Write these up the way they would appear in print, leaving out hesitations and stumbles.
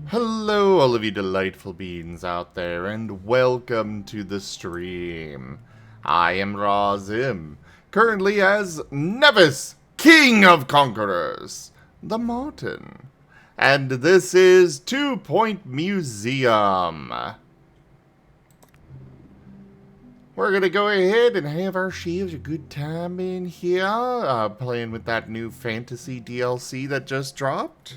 Hello, all of you delightful beings out there, and welcome to the stream. I am Razim, currently as Nevis, King of Conquerors, the Marten. And this is 2 Point Museum. We're gonna go ahead and have ourselves a good time in here, playing with that new fantasy DLC that just dropped.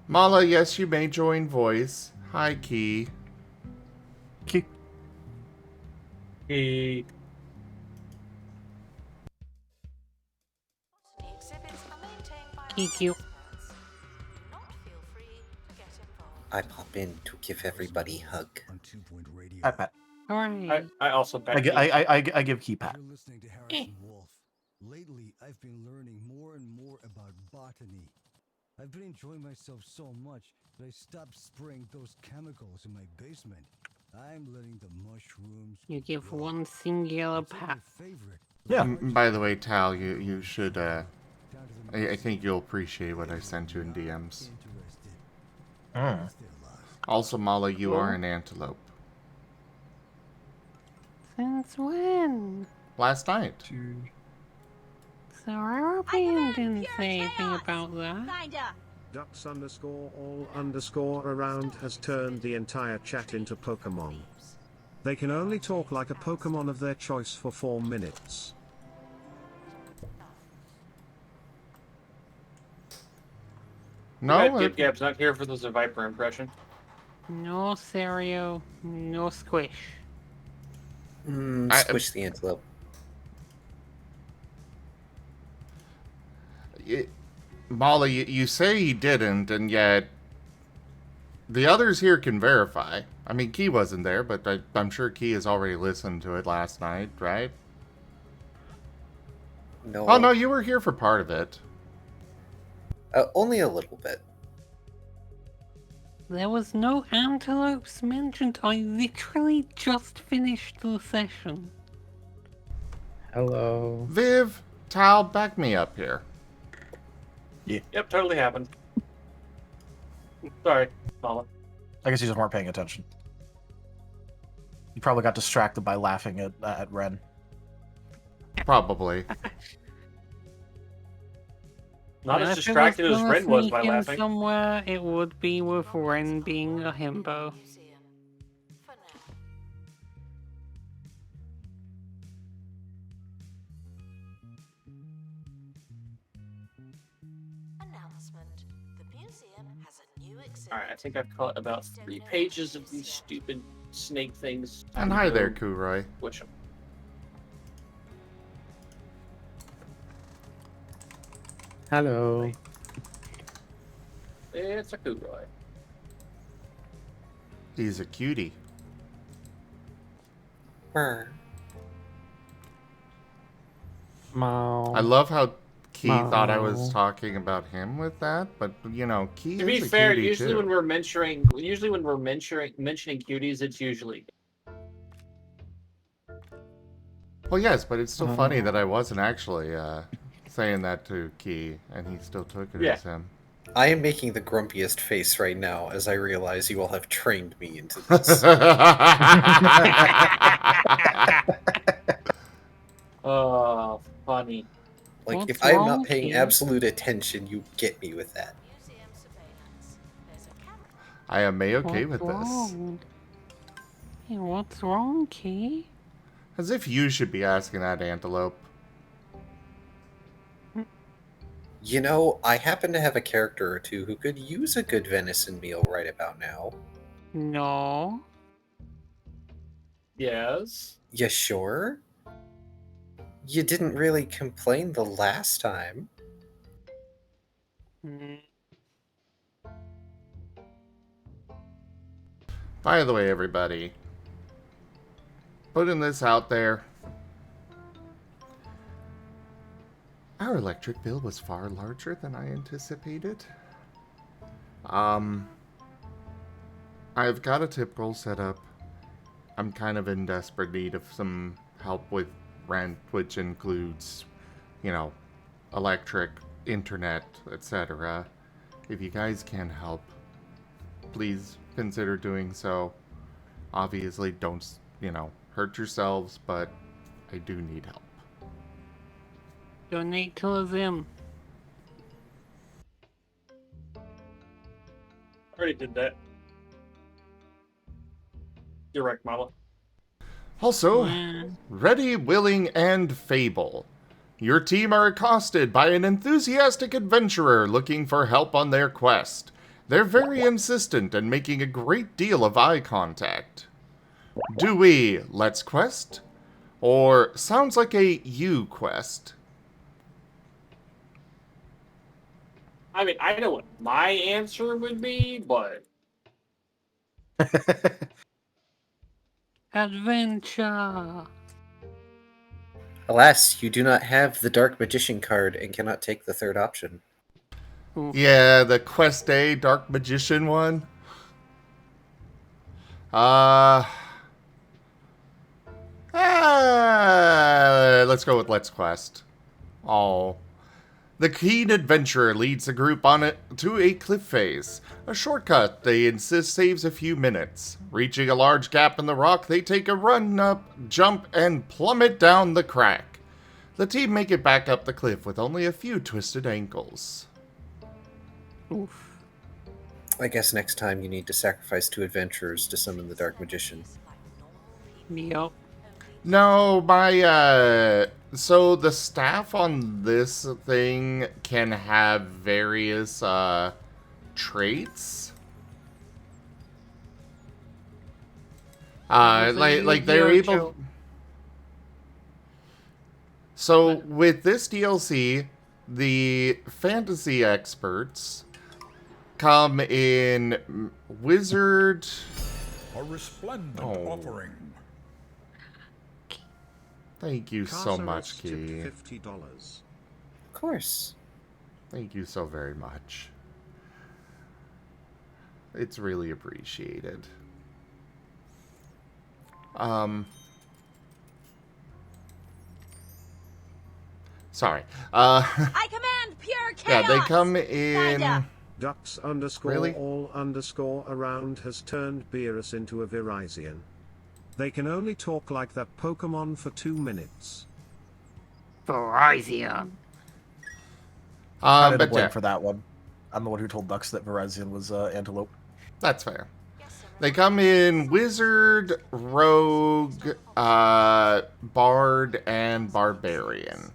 Mala, yes, you may join voice. Hi, Key. Hey. EQ. I pop in to give everybody a hug. I pat. Hooray. I also bet. I give key pat. You're listening to Harrison Wolf. Lately, I've been learning more and more about botany. I've been enjoying myself so much that I stopped spraying those chemicals in my basement. I'm letting the mushrooms. You give grow. one singular It's pat. my favorite. Yeah. By the way, Tal, you should, Down to the I think you'll appreciate what I sent you in DMs. interested. Mm. What's their loss? Also, Mala, you are an antelope. Since when? Last night. So European didn't say anything about that. Ducks underscore all underscore around has turned the entire chat into Pokemon. They can only talk like a Pokemon of their choice for 4 minutes. No? Gib Gab's not here for the Viper impression. No cereal, no squish. Squish the antelope. Mala, you say he didn't, and yet the others here can verify. I mean, Key wasn't there, but I'm sure Key has already listened to it last night, right? No. Oh, no, you were here for part of it. Only a little bit. There was no antelopes mentioned. I literally just finished the session. Hello. Viv, Tal, back me up here. Yep, totally happened. Sorry, Mala. I guess you just weren't paying attention. You probably got distracted by laughing at Ren. Probably. Not If as it distracted as gonna Ren was sneak by in laughing. somewhere, it would be with Ren being a himbo. Alright, I think I've caught about 3 pages of these stupid snake things. And hi there, Kuroy. Which Hello. it's a Kuroy. He's a cutie. Brr. Mow. I love how Key thought I was Meow. talking about him with that, but you know, Key To is be a fair, cutie usually too. when we're mentioning cuties, it's usually Well, yes, but it's still funny that I wasn't actually saying that to Key, and he still took it Yeah. as him. I am making the grumpiest face right now as I realize you all have trained me into this. oh funny. Like, What's if I am wrong, not paying Keith? absolute attention, you get me with that. I am okay What's with this. wrong? Hey, what's wrong, Key? As if you should be asking that, Antelope. You know, I happen to have a character or two who could use a good venison meal right about now. No. Yes. You sure? You didn't really complain the last time. Mm, By the way, everybody, putting this out there, our electric bill was far larger than I anticipated. I've got a tip roll set up. I'm kind of in desperate need of some help with rent, which includes, you know, electric, internet, etc. If you guys can help, please consider doing so. Obviously, don't, you know, hurt yourselves, but I do need help. Donate to them. Already did that. You're right, Mama. Also, Well, Ready, Willing, and Fable. Your team are accosted by an enthusiastic adventurer looking for help on their quest. They're very insistent and making a great deal of eye contact. Do we let's quest? Or sounds like a you quest? I mean, I know what my answer would be, but adventure. Alas, you do not have the Dark Magician card and cannot take the third option. Yeah, the Quest A Dark Magician one. Let's go with Let's Quest. Oh. The keen adventurer leads the group on it to a cliff face. A shortcut, they insist, saves a few minutes. Reaching a large gap in the rock, they take a run up, jump, and plummet down the crack. The team make it back up the cliff with only a few twisted ankles. Oof. I guess next time you need to sacrifice 2 adventurers to summon the Dark Magician. Yup. No, so the staff on this thing can have various, traits. Like they're able... So, with this DLC, the fantasy experts come in wizard... A resplendent Oh. offering. Thank you so much, Key. Key. $50. Of course. Thank you so very much. It's really appreciated. Sorry. I command pure chaos! Yeah, they come in... Kinda. Ducks _ Really? all _ around has turned Beerus into a Verizon. They can only talk like that Pokemon for 2 minutes. Verizon. I did but blame yeah, for that one. I'm the one who told Ducks that Verizon was antelope. that's fair. They come in wizard, rogue, bard, and barbarian.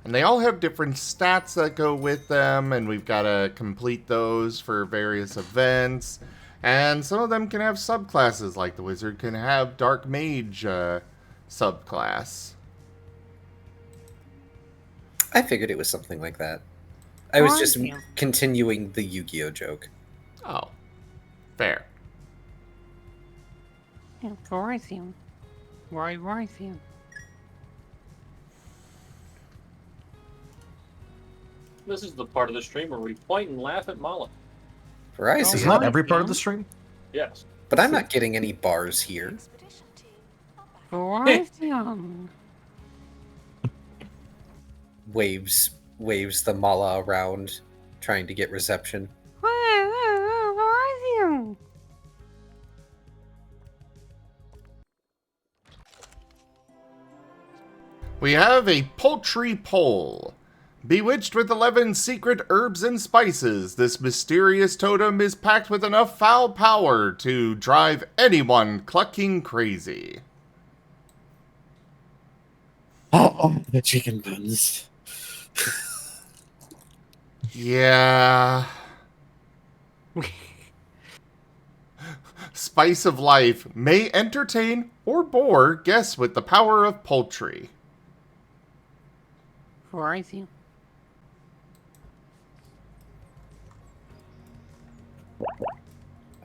And they all have different stats that go with them, and we've got to complete those for various events. And some of them can have subclasses, like the wizard can have dark mage subclass. I figured it was something like that. I was just Verizon. continuing the Yu-Gi-Oh joke. Oh, fair. Yeah, Verizon. Why Verizon? this is the part of the stream where we point and laugh at Mala. Verizon. Isn't that every part of the stream? Yes. But I'm not getting any bars here. Verizon. Waves the mala around, trying to get reception. Verizon. We have a poultry pole. Bewitched with 11 secret herbs and spices, this mysterious totem is packed with enough foul power to drive anyone clucking crazy. Oh, the chicken buns. Yeah. Spice of life may entertain or bore guests with the power of poultry. Verizon.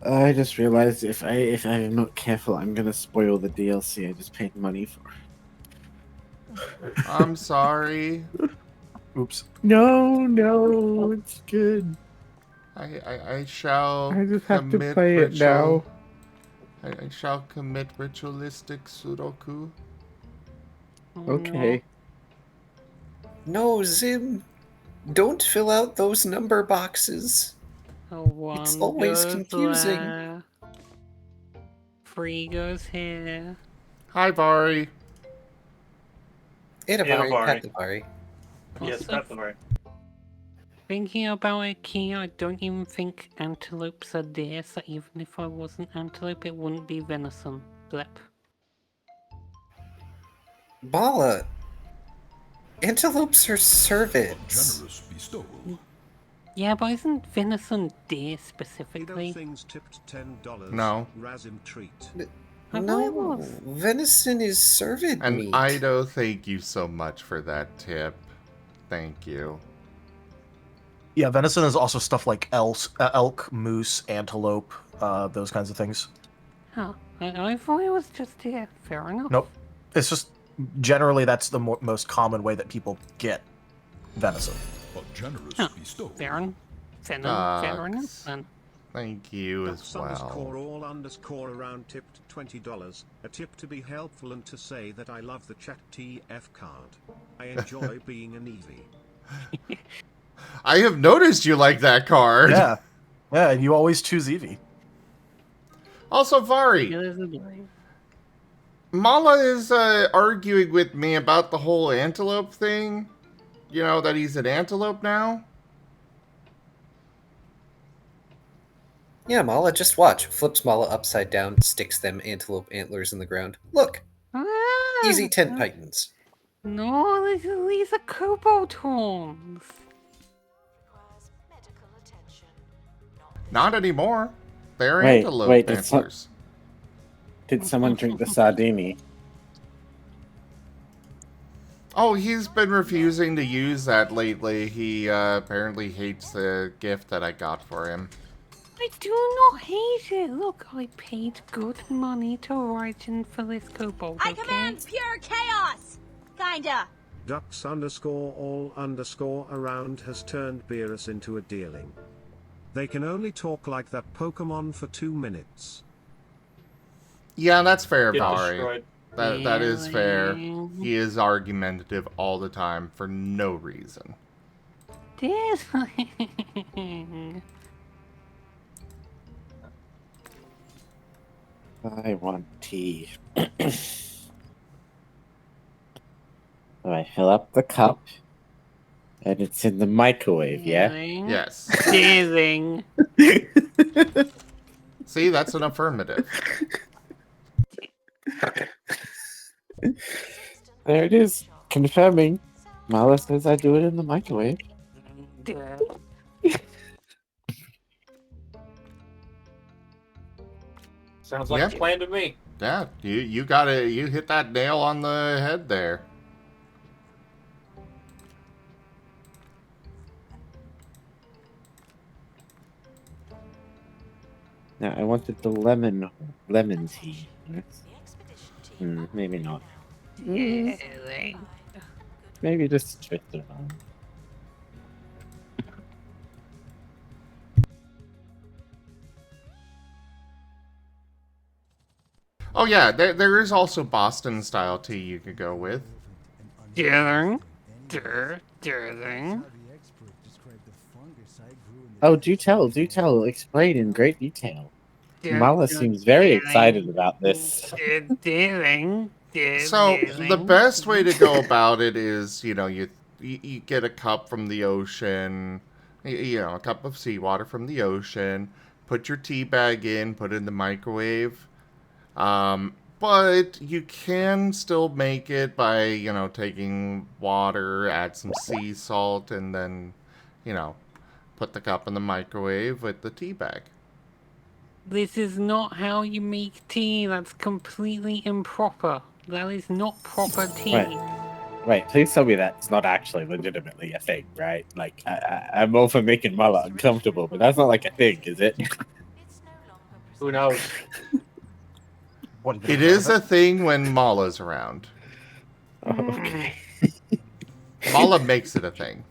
I just realized if I'm not careful, I'm gonna spoil the DLC I just paid money for. I'm sorry. Oops. No, it's good. I shall I just have to commit play it now. I shall commit ritualistic Sudoku. Okay. No, Zim. Don't fill out those number boxes. It's One always goes confusing. there. 3 goes here. Hi, Vari. Itavari, Itavari. Petavari. Yes, Also, Petavari. thinking about it, Kia, I don't even think antelopes are deer, so even if I was an antelope, it wouldn't be venison. Blep. Bala. Antelopes are A cervids. generous bestowal. Yeah, but isn't venison deer Edo specifically? things tipped $10. No. Razim treat. I thought it No, was. venison is cervid And meat. Ido, thank you so much for that tip. Thank you. Yeah, venison is also stuff like elk, moose, antelope, those kinds of things. Huh. I thought it was just deer. Fair enough. Nope. It's just generally that's the most common way that people get venison. A generous Huh. bestowal. Fair enough. Fair Ducks. enough then. Thank you as Ducks well. all underscore around tipped $20. A tip to be helpful and to say that I love the chat TF card. I enjoy being an Eevee. I have noticed you like that card. Yeah. Yeah, and you always choose Eevee. Also, Vari, Yeah, there's a delay. Mala is arguing with me about the whole antelope thing. You know, that he's an antelope now. Yeah, Mala, just watch. Flips Mala upside down, sticks them antelope antlers in the ground. Look, easy 10 pitons. No, these are cobalt horns. Not anymore. They're Wait, antelope wait, antlers. Did someone drink the sardini? Oh, he's been refusing to use that lately. He apparently hates the gift that I got for him. I do not hate it. Look, I paid good money to write in for this cobalt, I okay? command pure chaos! Kinda. Ducks underscore all underscore around has turned Beerus into a deerling. They can only talk like that Pokemon for 2 minutes. Yeah, that's fair, Get Vari. destroyed. That is fair. Really? He is argumentative all the time for no reason. This I want tea. So I fill up the cup, and it's in the microwave, yeah? Yes. Dealing. See, that's an affirmative. There it is, confirming. Mala says I do it in the microwave. Sounds like Yep. a plan to me. Yeah, you hit that nail on the head there. Now I wanted the lemon tea. Maybe not. Dealing. Maybe just twist it on. Oh yeah, there is also Boston style tea you could go with. Dealing. Oh, do tell, explain in great detail. Mala seems very excited about this. Dealing. So the best way to go about it is, you know, you get a cup from the ocean, you know, a cup of seawater from the ocean, put your tea bag in, put it in the microwave. But you can still make it by, you know, taking water, add some sea salt, and then, you know, put the cup in the microwave with the tea bag. This is not how you make tea. That's completely improper. That is not proper tea. Right, please tell me that's not actually legitimately a thing, right? Like, I'm all for making Mala uncomfortable, but that's not like a thing, is it? Who knows? It is a thing when Mala's around. Okay. Mala makes it a thing.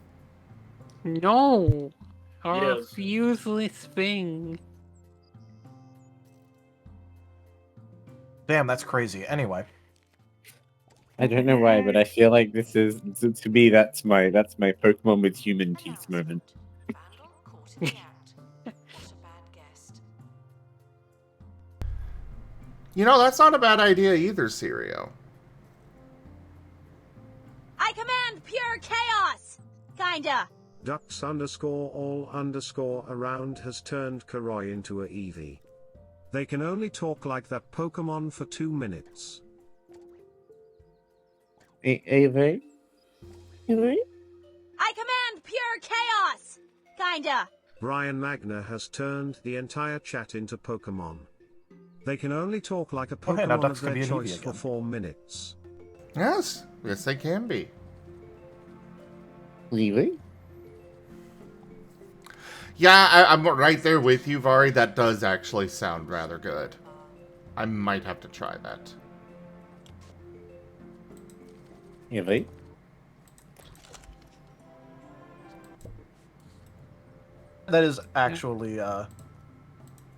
No. A Yes. useless thing. Damn, that's crazy. Anyway. I don't know why, but I feel like this is to me. That's my Pokemon with human teeth moment. You know, that's not a bad idea either, Sirio. I command pure chaos! Kinda. Ducks underscore all underscore around has turned Karoi into a Eevee. They can only talk like that Pokemon for 2 minutes. Eevee? Eevee? I command pure chaos! Kinda. Brian Magna has turned the entire chat into Pokemon. They can only talk like a Okay, now Pokemon ducks of can their be an Eevee choice for again. 4 minutes. Yes, yes they can be. Eevee? Yeah, I'm right there with you, Vari. That does actually sound rather good. I might have to try that. Eevee? That is actually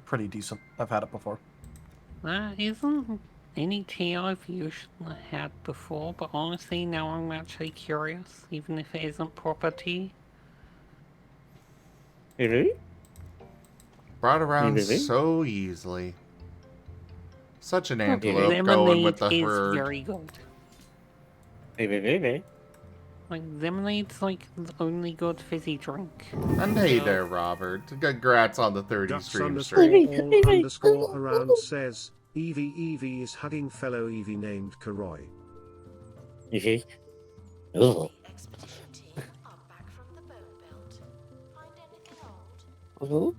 pretty decent. I've had it before. That isn't any tea I've usually had before, but honestly now I'm actually curious, even if it isn't proper tea. Eevee? Brought around Eevee? so easily. Such an Look, antelope going with the lemonade is herd. very good. Eevee? Like, lemonade's like the only good fizzy drink. And hey So- there, Robert. Congrats on the 30 Ducks stream underscore streak. all underscore around says, Eevee is hugging fellow Eevee named Karoi. Eevee? Ugh. Ugh.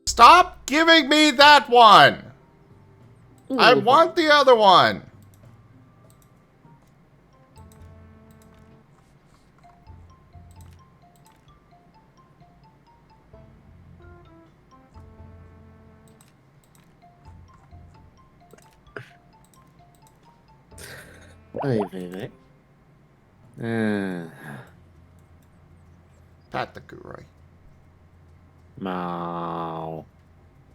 Stop giving me that one! I want the other one! Eevee? Pat the Kuroi. Mow.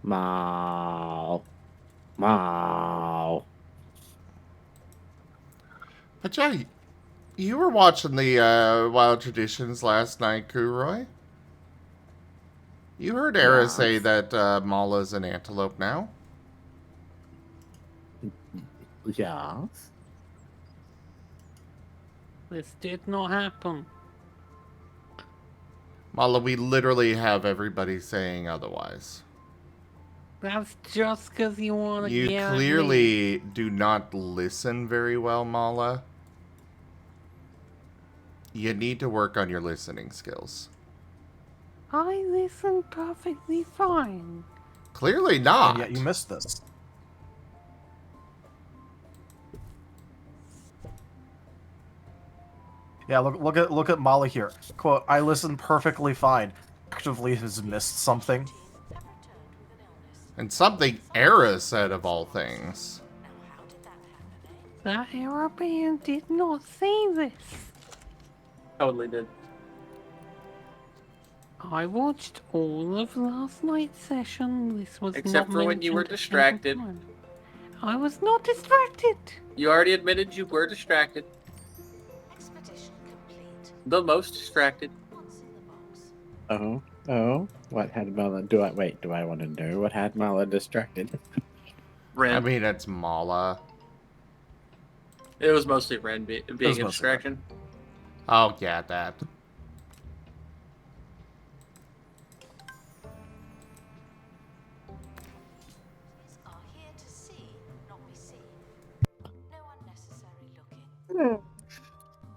Mow. Mow. But yeah, you were watching the Wild Traditions last night, Kuroi. You heard Era say that Mala's an antelope now. Yes. This did not happen. Mala, we literally have everybody saying otherwise. That's just because you want to You get at me. clearly do not listen very well, Mala. You need to work on your listening skills. I listen perfectly fine. Clearly not. And yet you missed this. Yeah, look at Molly here. Quote, I listen perfectly fine. Actively has missed something. And something Era said of all things. That Arabian did not say this. Totally did. I watched all of last night's session. This was Except not for when you were mentioned at distracted. any time. I was not distracted. You already admitted you were distracted. The most distracted. Oh. What had Mala? Do I want to know what had Mala distracted? Ren. I mean, it's Mala. It was mostly Ren being a distraction. Oh, yeah, that.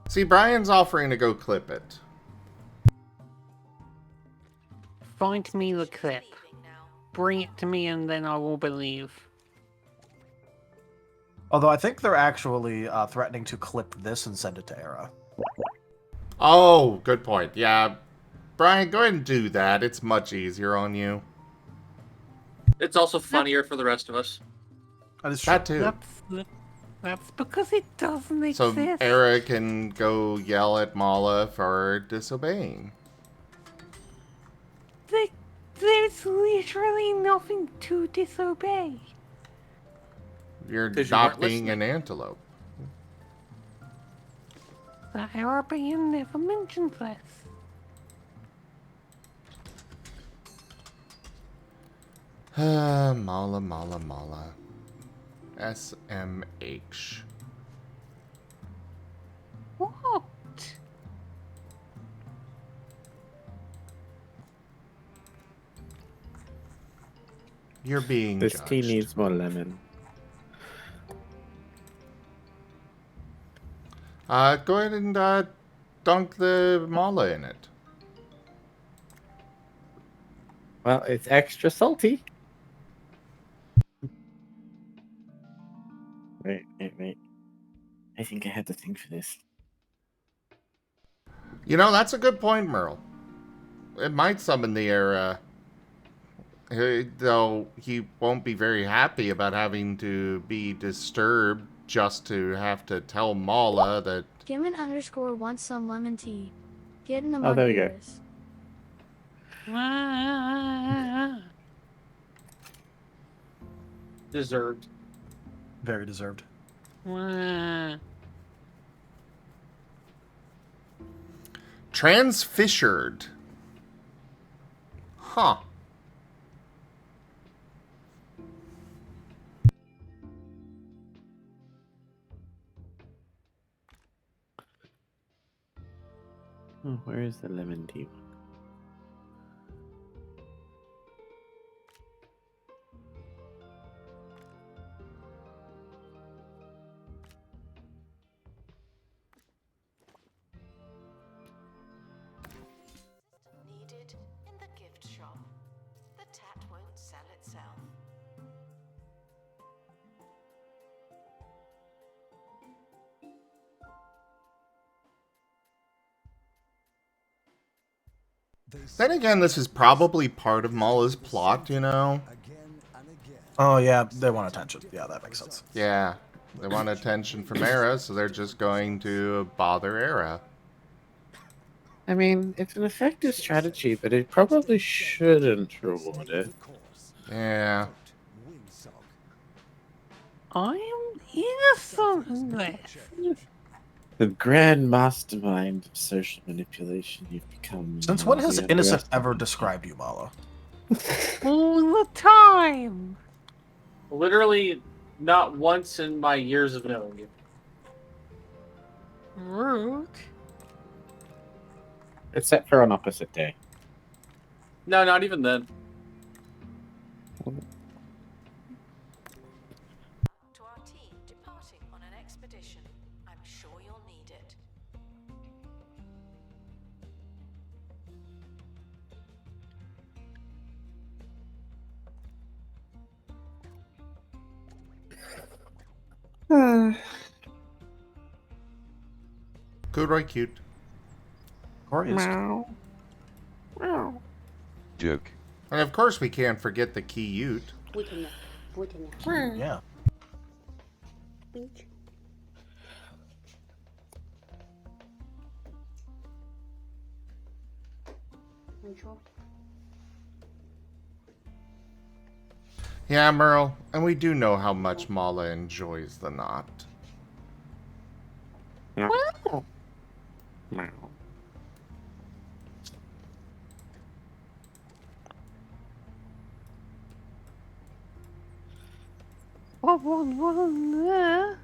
See, Brian's offering to go clip it. Find me the clip. Bring it to me and then I will believe. Although I think they're actually threatening to clip this and send it to Era. Oh, good point. Yeah, Brian, go ahead and do that. It's much easier on you. It's also funnier for the rest of us. That too. That's because it doesn't So exist. Era can go yell at Mala for disobeying. There's literally nothing to disobey. You're 'Cause you not weren't being listening. an antelope. The Arabian never mentioned this. Mala, mala, mala. SMH. What? You're being This judged. tea needs more lemon. Go ahead and dunk the mala in it. Well, it's extra salty. Wait. I think I had the thing for this. You know, that's a good point, Merle. It might summon the era. Though he won't be very happy about having to be disturbed just to have to tell Mala that... Gimmon _ wants some lemon tea. Get in the Oh, there we go. Ears. Deserved. Very deserved. Transfissured. Huh. Oh, where is the lemon tea one? Needed in the gift shop. The tat won't sell itself. Then again, this is probably part of Mala's plot, you know? Oh, yeah, they want attention. Yeah, that makes sense. Yeah, they want attention from Era, so they're just going to bother Era. I mean, it's an effective strategy, but it probably shouldn't reward it. Yeah. I am innocent in this. The grand mastermind of social manipulation you've become. Since when has the innocent underestimate. ever described you, Mala? All the time. Literally not once in my years of knowing you. Rude. Except for on opposite day. No, not even then. To our team departing on an expedition. I'm sure you'll need it. Good, right, cute. Meow. Meow. Joke. And of course we can't forget the Kiyute. Yeah. Yeah, Merle, and we do know how much Mala enjoys the knot. Meow. What one there?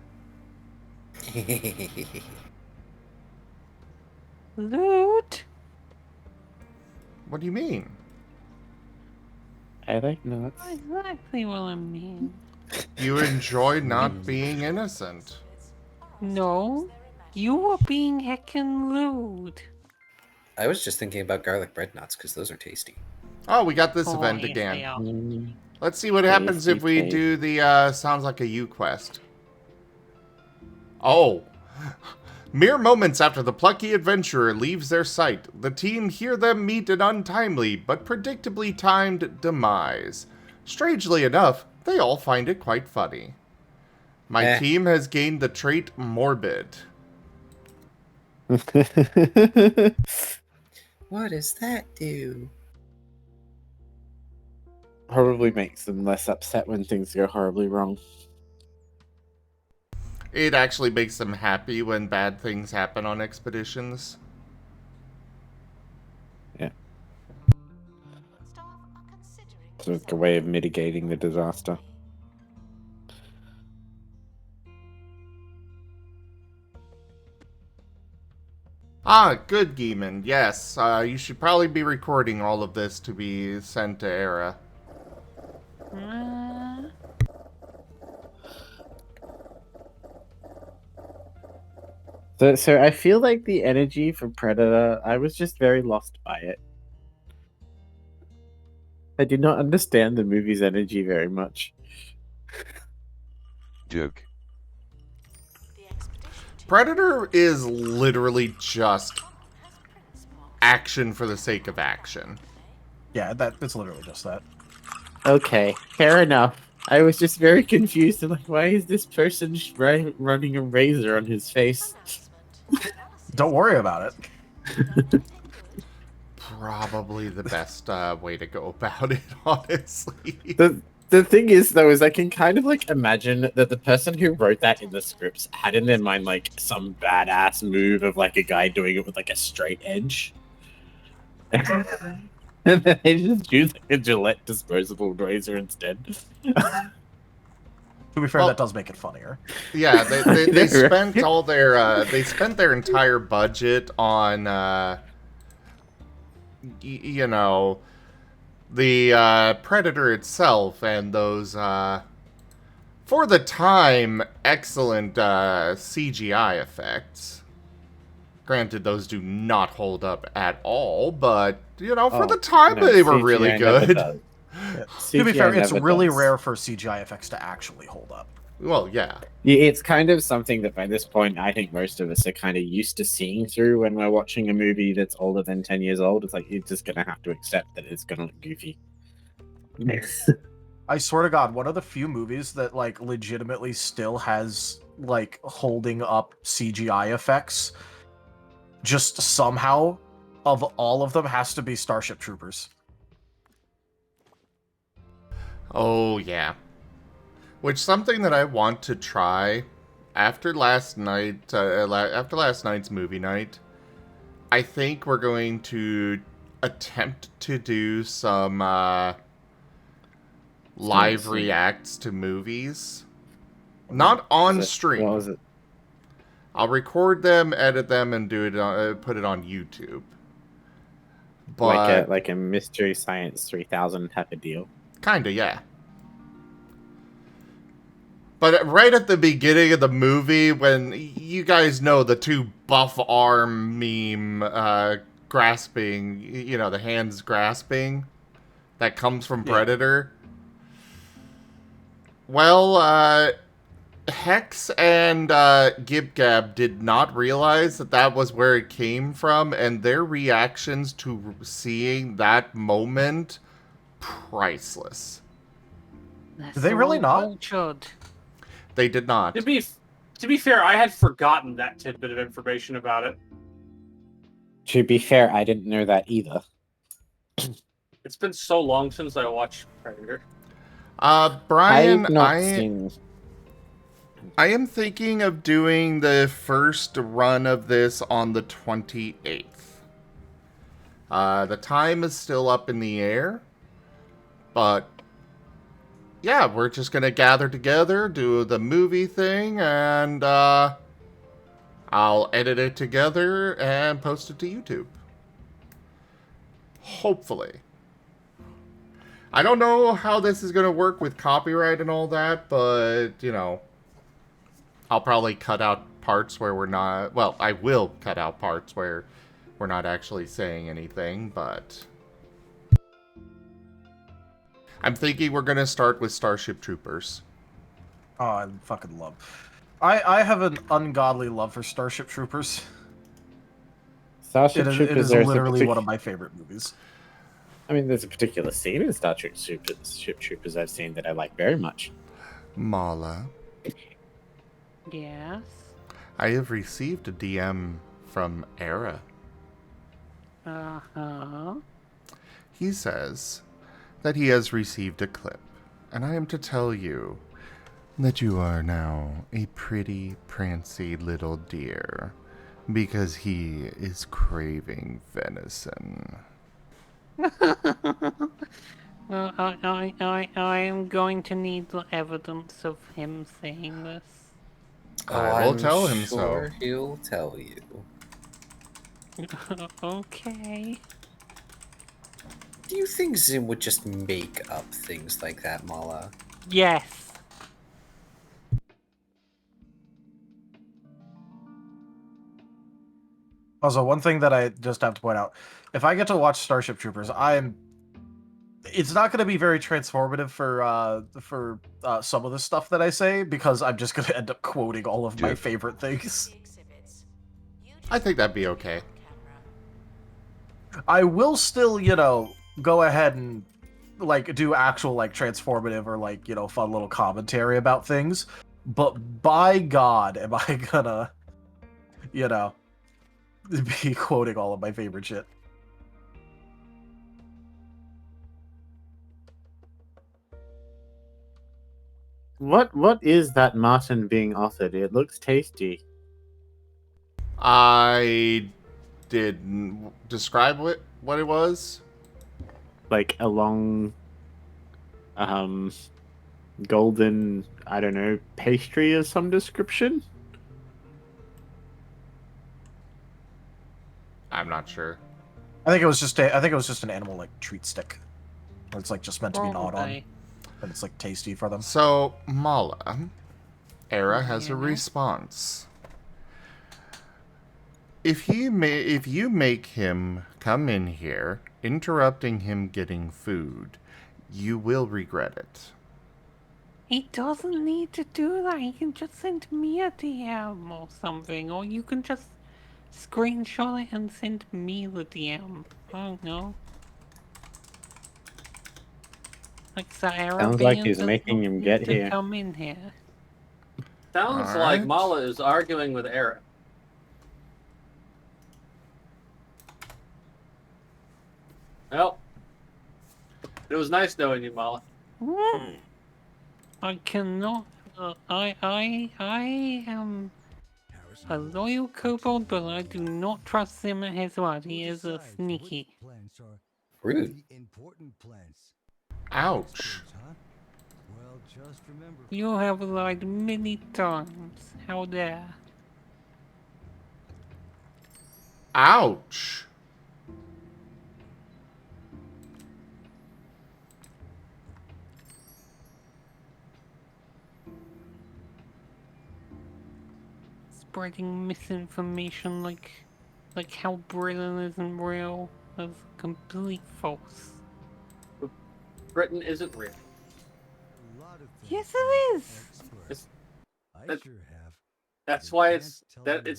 Loot. What do you mean? I like nuts. Exactly what I mean. You enjoy not being innocent. No, you were being heckin' lewd. I was just thinking about garlic bread knots because those are tasty. Oh, we got this Oh, event yes, again. they are. Let's see what happens Tasty if we taste. do the Sounds Like a You quest. Oh. Mere moments after the plucky adventurer leaves their sight, the team hear them meet an untimely but predictably timed demise. Strangely enough, they all find it quite funny. My team has gained the trait Morbid. What does that do? probably makes them less upset when things go horribly wrong. It actually makes them happy when bad things happen on expeditions. Yeah. So it's a way of mitigating the disaster. Ah, good, Geeman. Yes, you should probably be recording all of this to be sent to Era. So I feel like the energy for Predator, I was just very lost by it. I did not understand the movie's energy very much. Joke. Predator is literally just action for the sake of action. Yeah, it's literally just that. Okay, fair enough. I was just very confused. I'm like, why is this person running a razor on his face? Don't worry about it. Probably the best way to go about it, honestly. The thing is, though, is I can kind of like imagine that the person who wrote that in the scripts had in their mind like some badass move of like a guy doing it with like a straight edge. And then they just use like a Gillette disposable razor instead. To be fair, that does make it funnier. Yeah, they spent all their they spent their entire budget on you know, the Predator itself and those for the time excellent CGI effects. Granted, those do not hold up at all, but you know, for the time they were really good. Yeah. To be fair, it's really rare for CGI effects to actually hold up. Well, yeah. It's kind of something that by this point, I think most of us are kind of used to seeing through when we're watching a movie that's older than 10 years old. It's like, you're just going to have to accept that it's going to look goofy. I swear to God, one of the few movies that, like, legitimately still has, like, holding up CGI effects, just somehow, of all of them, has to be Starship Troopers. Oh, yeah. Which something that I want to try after last night, after last night's movie night. I think we're going to attempt to do some live reacts to movies, not on stream. What was it? I'll record them, edit them, and do it. Put it on YouTube. But like a Mystery Science 3000 type of deal. Kinda, yeah. But right at the beginning of the movie, when you guys know the two buff arm meme grasping, you know, the hands grasping, that comes from Predator. Well, Hex and Gib Gab did not realize that that was where it came from, and their reactions to seeing that moment, priceless. Did they really not? Cultured. They did not. To be fair, I had forgotten that tidbit of information about it. To be fair, I didn't know that either. It's been so long since I watched Predator. Brian, I've not seen... I am thinking of doing the first run of this on the 28th. The time is still up in the air, but yeah, we're just going to gather together, do the movie thing, and I'll edit it together and post it to YouTube. Hopefully. I don't know how this is going to work with copyright and all that, but, you know, I'll probably cut out parts where we're not... Well, I will cut out parts where we're not actually saying anything, but... I'm thinking we're going to start with Starship Troopers. Oh, I fucking love... I have an ungodly love for Starship Troopers. Starship Troopers it is literally one of my favorite movies. I mean, there's a particular scene in Starship Troopers I've seen that I like very much. Mala. Yes? I have received a DM from Era. Uh-huh. He says, that he has received a clip, and I am to tell you that you are now a pretty, prancy little deer, because he is craving venison. Well, I am going to need the evidence of him saying this. I will I'm tell him sure so. he'll tell you. Okay. Do you think Zim would just make up things like that, Mala? Yes. Also, one thing that I just have to point out, if I get to watch Starship Troopers, it's not going to be very transformative for some of the stuff that I say, because I'm just going to end up quoting all of my favorite things. I think that'd be okay. I will still, go ahead and do actual transformative or fun little commentary about things, but by God, am I gonna, be quoting all of my favorite shit. What is that Marten being offered? It looks tasty. I didn't describe what it was. Like a long, golden, I don't know, pastry of some description? I'm not sure. I think it was just an animal treat stick. It's just meant to be gnawed on. And it's tasty for them. So, Mala, Era has a response. If you make him come in here, interrupting him getting food, you will regret it. He doesn't need to do that. He can just send me a DM or something, or you can just screenshot it and send me the DM. I don't know. Sounds like he's making him get here. Come in here. Sounds like Mala is arguing with Eric. Well, it was nice knowing you, Mala. I cannot. I am a loyal kobold, but I do not trust him at his word. He is a sneaky. Rude. Ouch. You have lied many times. How dare. Ouch. Spreading misinformation like how Britain isn't real. That's complete false. Britain isn't real. Yes, it is. That's why it's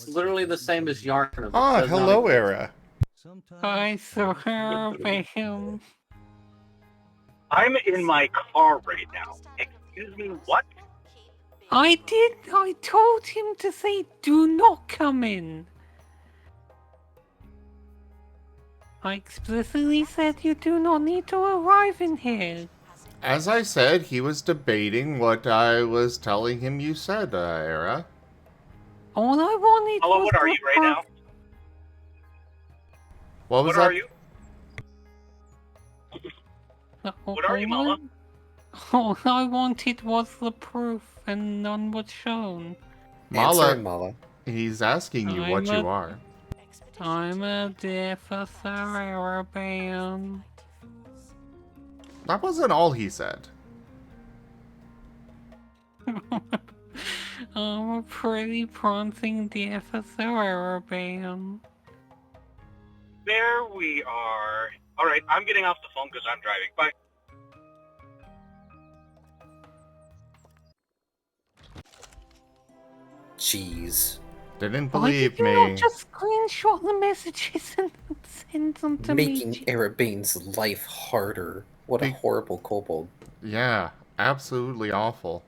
literally the same as Yarn. Ah, hello, Era. I saw her him. I'm in my car right now. Excuse me, what? I told him to say, do not come in. I explicitly said you do not need to arrive in here. As I said, he was debating what I was telling him you said, Era. All I wanted Hello, was what are you right now? What was What that? are you? What are you, Mala? All I wanted was the proof, and none was shown. Mala, Mala. He's asking you what you are. I'm a Defensor band. That wasn't all he said. I'm a pretty prancing Defensor band. There we are. Alright, I'm getting off the phone because I'm driving. Bye. Jeez. Didn't believe Why did me. you not just screenshot the messages and send them to me? Making Arabane's life harder. What a horrible kobold. Yeah, absolutely awful.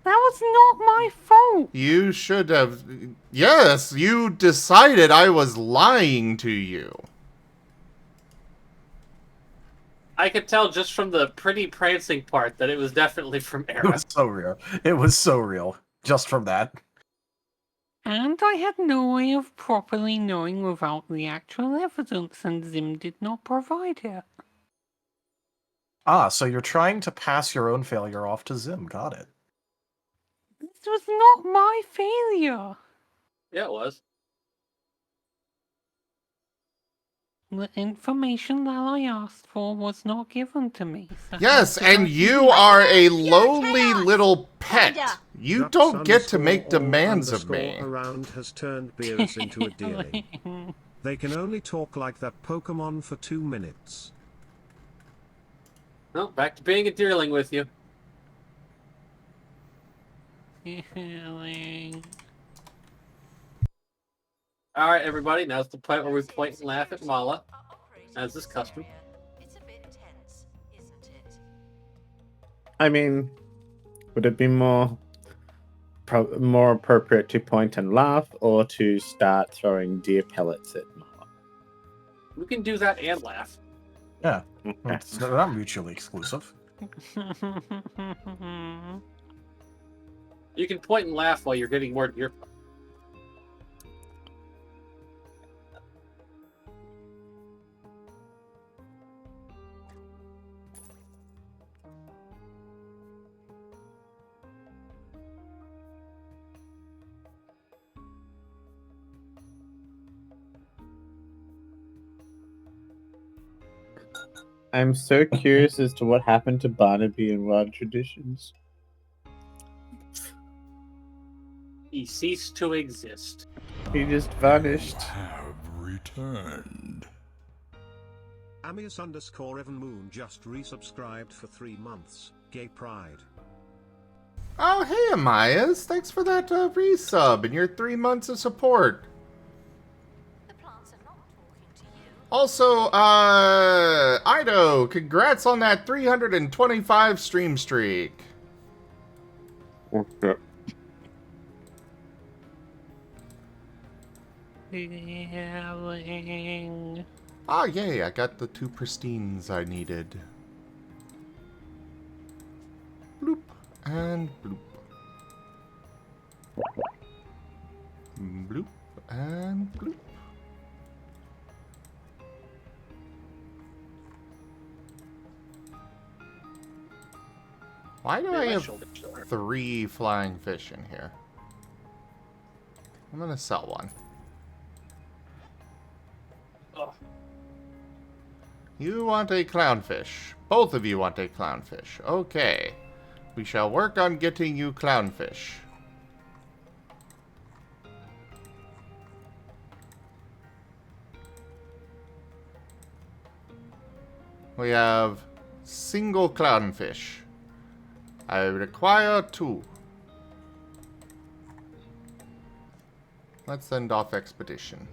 That was not my fault. You should have... Yes, you decided I was lying to you. I could tell just from the pretty prancing part that it was definitely from It Era. was so real. It was so real. Just from that. And I had no way of properly knowing without the actual evidence, and Zim did not provide it. Ah, so you're trying to pass your own failure off to Zim. Got it. This was not my failure. Yeah, it was. The information that I asked for was not given to me. So Yes, how could and I you do- are a lowly little pet. Kinda. You Ducks don't get to underscore make all demands of underscore me. around has turned beers into a dealing. They can only talk like that Pokemon for 2 minutes. Well, back to being a deerling with you. Alright, everybody, now's the point where we point and laugh at Mala, as is custom. It's a bit tense, isn't it? I mean, would it be more appropriate to point and laugh, or to start throwing deer pellets at Mala? We can do that and laugh. Yeah. It's not mutually exclusive. You can point and laugh while you're getting more deer. I'm so curious as to what happened to Barnaby in Wild Traditions. He ceased to exist. He just vanished. Have returned. Amius underscore Evan Moon just resubscribed for 3 months. Gay Pride. Oh, hey, Amias. Thanks for that resub and your 3 months of support. The plants are not talking to you. Also, Ido, congrats on that 325 stream streak. Okay. Dealing. Ah, yay, I got the 2 pristines I needed. Bloop and bloop. Bloop and bloop. Why do I have 3 flying fish in here? I'm gonna sell one. Ugh. You want a clownfish. Both of you want a clownfish. Okay. We shall work on getting you clownfish. We have single clownfish. I require 2. Let's send off expedition.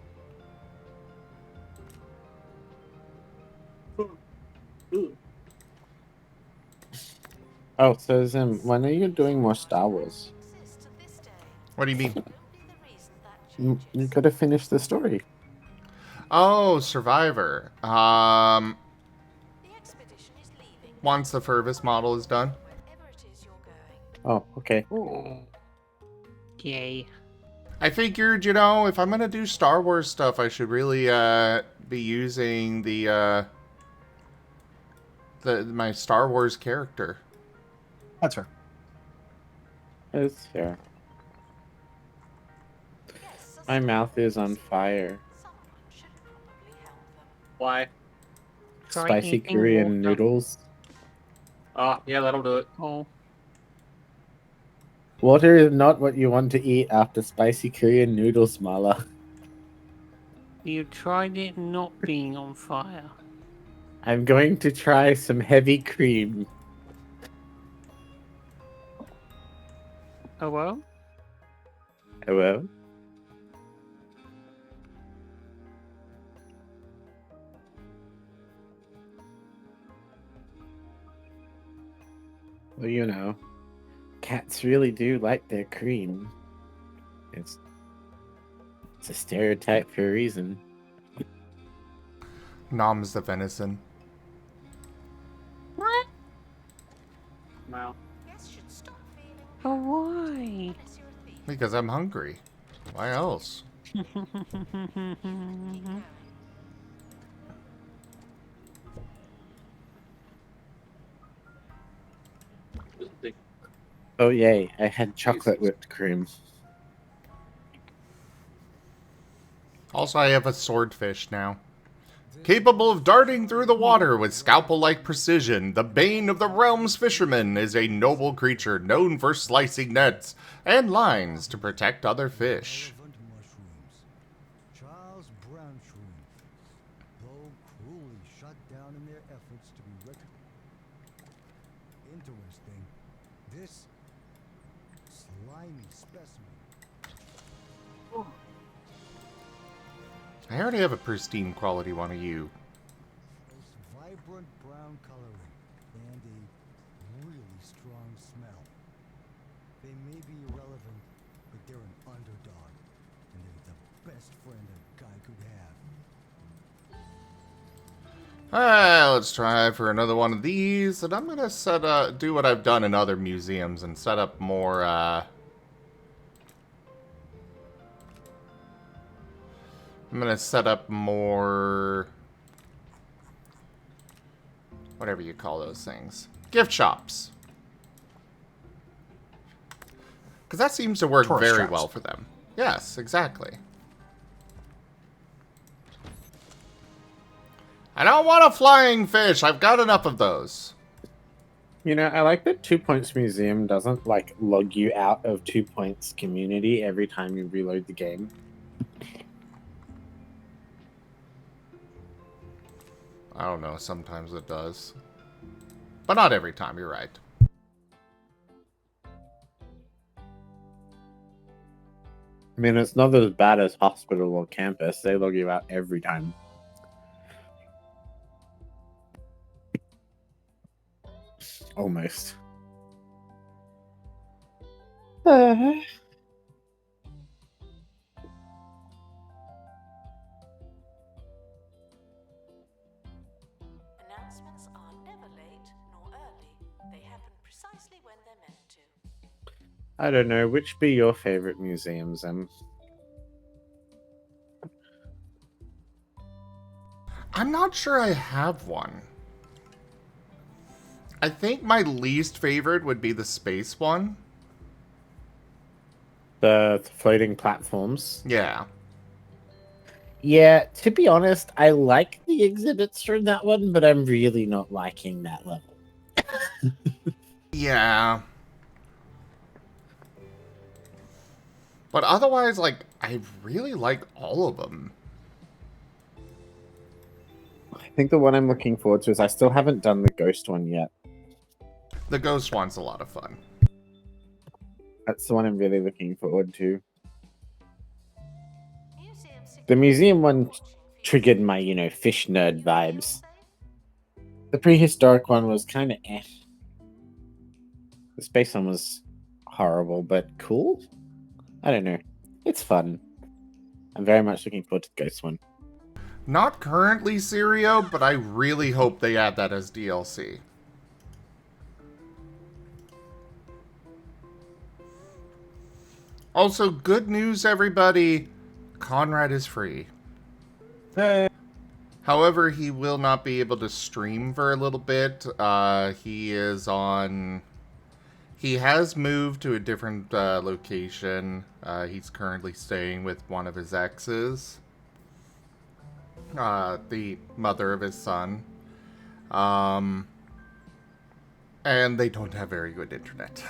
Oh, so Zim, when are you doing more Star Wars? What do you mean? You gotta finish the story. Oh, Survivor. Once the Furvis model is done. Oh, okay. Yay. I figured, you know, if I'm gonna do Star Wars stuff, I should really be using the my Star Wars character. That's fair. It's fair. My mouth is on fire. Why? Spicy Korean noodles. Ah, yeah, that'll do it. Oh. Water is not what you want to eat after spicy Korean noodles, Mala. You tried it not being on fire. I'm going to try some heavy cream. Hello? Hello? Well, you know, cats really do like their cream. It's a stereotype for a reason. Noms the venison. Wow. Oh, why? Because I'm hungry. Why else? Oh yay, I had chocolate whipped cream. Also, I have a swordfish now. Capable of darting through the water with scalpel-like precision, the bane of the realm's fishermen is a noble creature known for slicing nets and lines to protect other fish. Charles Brown shrooms, though cruelly shut down in their efforts to be interesting. This slimy specimen. I already have a pristine quality one of you. Most vibrant brown coloring and a really strong smell. They may be irrelevant, but they're an underdog, and they're the best friend a guy could have. Alright, let's try for another one of these, and I'm gonna do what I've done in other museums and set up more, I'm gonna set up more, whatever you call those things, gift shops. Because that seems to work Tourist very traps. well for them. Yes, exactly. I don't want a flying fish. I've got enough of those. You know, I like that 2 Points Museum doesn't, like, log you out of 2 Points community every time you reload the game. I don't know, sometimes it does. But not every time, you're right. I mean, it's not as bad as hospital or campus. They log you out every time. Almost. Announcements are never late nor early. They happen precisely when they're meant to. I don't know. Which be your favorite museums, I'm not sure I have one. I think my least favorite would be the space one. The floating platforms. Yeah. Yeah, to be honest, I like the exhibits from that one, but I'm really not liking that level. Yeah. But otherwise, like, I really like all of them. I think the one I'm looking forward to is I still haven't done the ghost one yet. The ghost one's a lot of fun. That's the one I'm really looking forward to. The museum one triggered my, fish nerd vibes. The prehistoric one was kind of eh. The space one was horrible, but cool? I don't know. It's fun. I'm very much looking forward to the ghost one. Not currently Sirio, but I really hope they add that as DLC. Also, good news, everybody. Conrad is free. Hey. However, he will not be able to stream for a little bit. He has moved to a different location. He's currently staying with one of his exes. The mother of his son. And they don't have very good internet.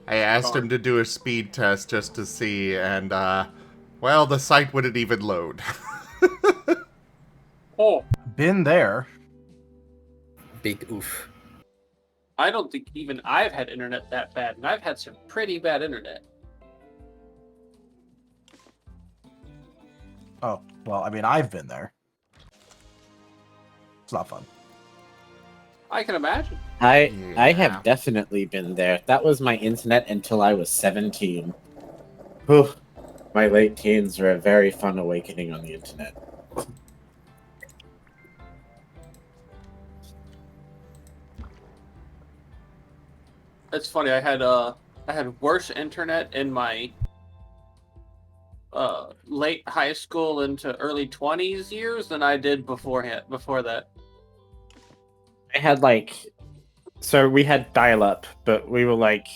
I asked him to do a speed test just to see, and, well, the site wouldn't even load. Oh. Been there. Big oof. I don't think even I've had internet that bad, and I've had some pretty bad internet. Oh, well, I mean, I've been there. It's not fun. I can imagine. I have definitely been there. That was my internet until I was 17. Whew. My late teens were a very fun awakening on the internet. It's funny. I had worse internet in my late high school into early 20s years than I did before that. I had like, so we had dial-up, but we were like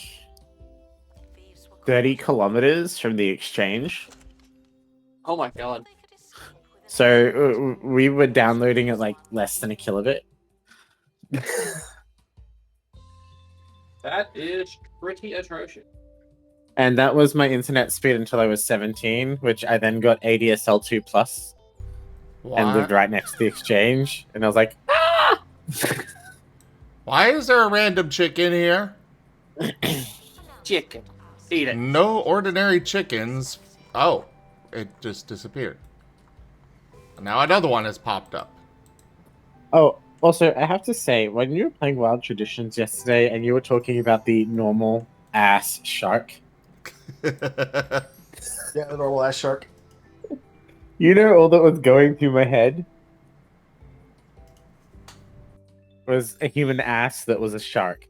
30 kilometers from the exchange. Oh my god. So we were downloading at like less than a kilobit. That is pretty atrocious. And that was my internet speed until I was 17, which I then got ADSL2 plus and lived right next to the exchange. And I was like, ah! Why is there a random chick in here? Chicken. Eat it. No ordinary chickens. Oh, it just disappeared. Now another one has popped up. Oh, also, I have to say, when you were playing Wild Traditions yesterday and you were talking about the normal ass shark. Yeah, the normal ass shark. You know, all that was going through my head was a human ass that was a shark.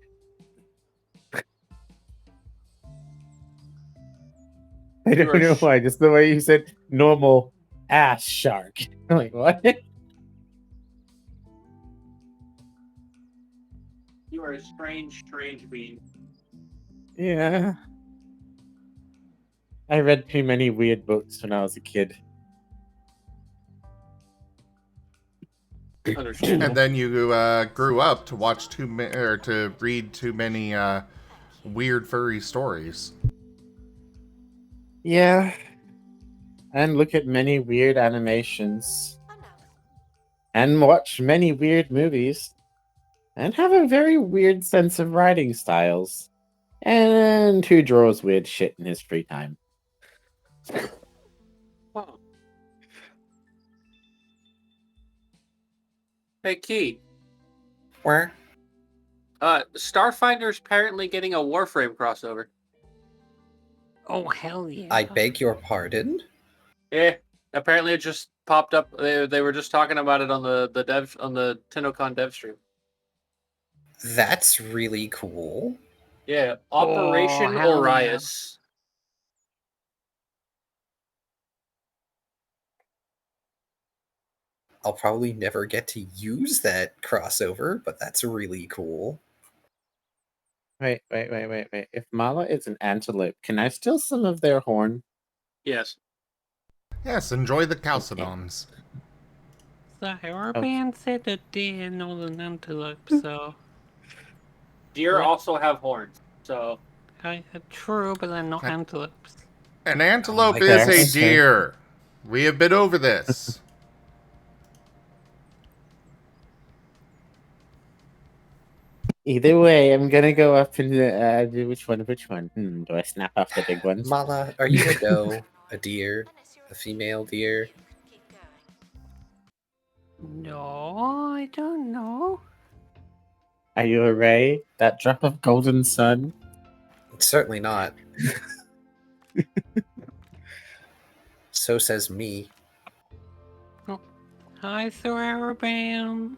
I don't know why, just the way you said normal ass shark. I'm like, what? You are a strange being. Yeah. I read too many weird books when I was a kid. And then you grew up to watch to read too many weird furry stories. Yeah. And look at many weird animations. And watch many weird movies. And have a very weird sense of writing styles. And who draws weird shit in his free time. Hey, Key. Where? Starfinder's apparently getting a Warframe crossover. Oh, hell yeah. I beg your pardon? Yeah, apparently it just popped up. They were just talking about it on the TennoCon dev stream. That's really cool. Yeah, Operation hell Orius. I'll probably never get to use that crossover, but that's really cool. Wait. If Mala is an antelope, can I steal some of their horn? Yes. Yes, enjoy the chalcedons. The Hairband said a deer, not an antelope, so... Deer also have horns, so... True, but they're not antelopes. An antelope is a deer. We have been over this. Either way, I'm gonna go up and do which one? Do I snap off the big ones? Mala, are you a doe? A deer? A female deer? No, I don't know. Are you a ray? That drop of golden sun? Certainly not. So says me. Oh. Hi, Hairband.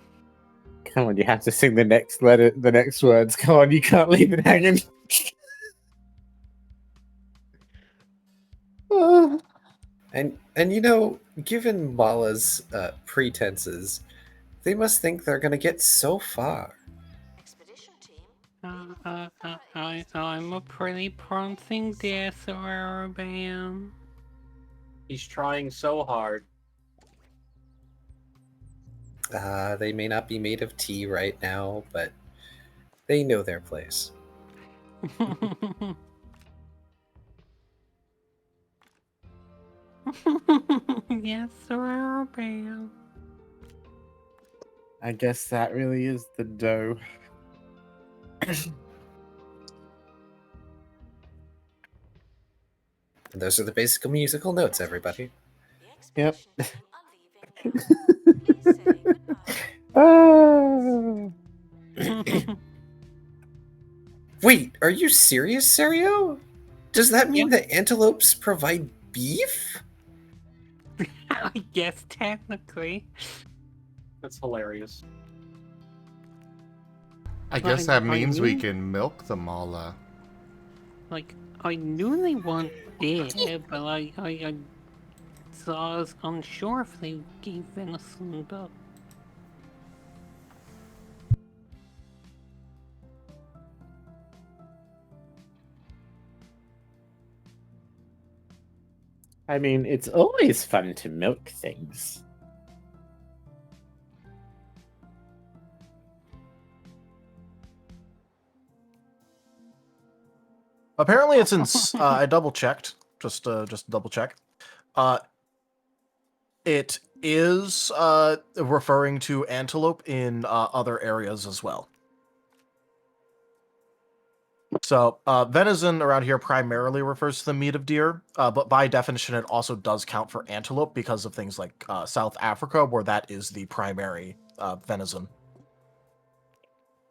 Come on, you have to sing the next letter, the next words. Come on, you can't leave it hanging. And you know, given Mala's pretenses, they must think they're gonna get so far. I'm a pretty prancing deer, Hairband. He's trying so hard. They may not be made of tea right now, but they know their place. Yes, Hairband. I guess that really is the dough. And those are the basic musical notes, everybody. Yep. Wait, are you serious, Serio? Does that mean that antelopes provide beef? I guess technically. That's hilarious. I guess that means we can milk the mala. Like, I knew they weren't there, but so I was unsure if they gave venison, but... I mean, it's always fun to milk things. Apparently, it's in. I double checked. Just double check. It is referring to antelope in other areas as well. So venison around here primarily refers to the meat of deer, but by definition, it also does count for antelope because of things like South Africa, where that is the primary venison.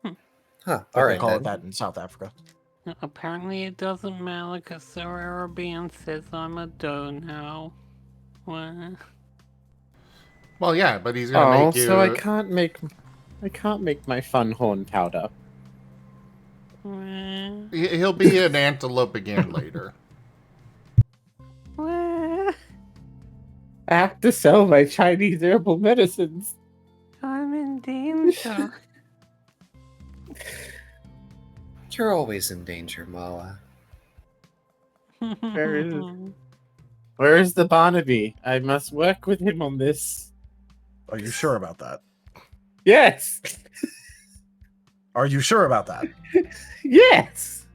Huh. But All they right call then. it that in South Africa. Apparently it doesn't matter because Sir Arabian says I'm a doe now. What? Well, yeah, but he's gonna make you. So I can't make my fun horn powder. He'll be an antelope again later. I have to sell my Chinese herbal medicines. I'm in danger. You're always in danger, Mala. Where is the Barnaby? I must work with him on this. Are you sure about that? Yes. Are you sure about that? Yes.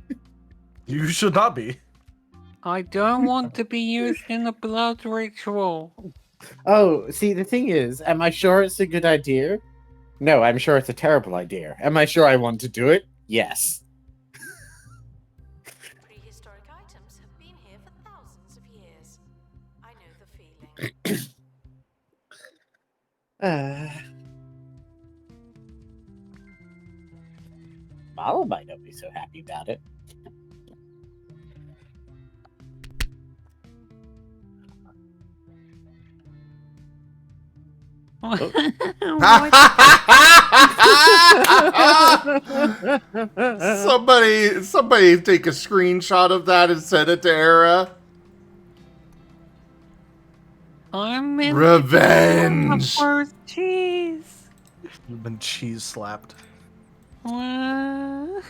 You should not be. I don't want to be used in a blood ritual. Oh, see, the thing is, am I sure it's a good idea? No, I'm sure it's a terrible idea. Am I sure I want to do it? Yes. Prehistoric items have been here for thousands of years. I know the feeling. Mala might not be so happy about it. Somebody take a screenshot of that and send it to Era. I'm in Revenge. Cheese. You've been cheese slapped. What?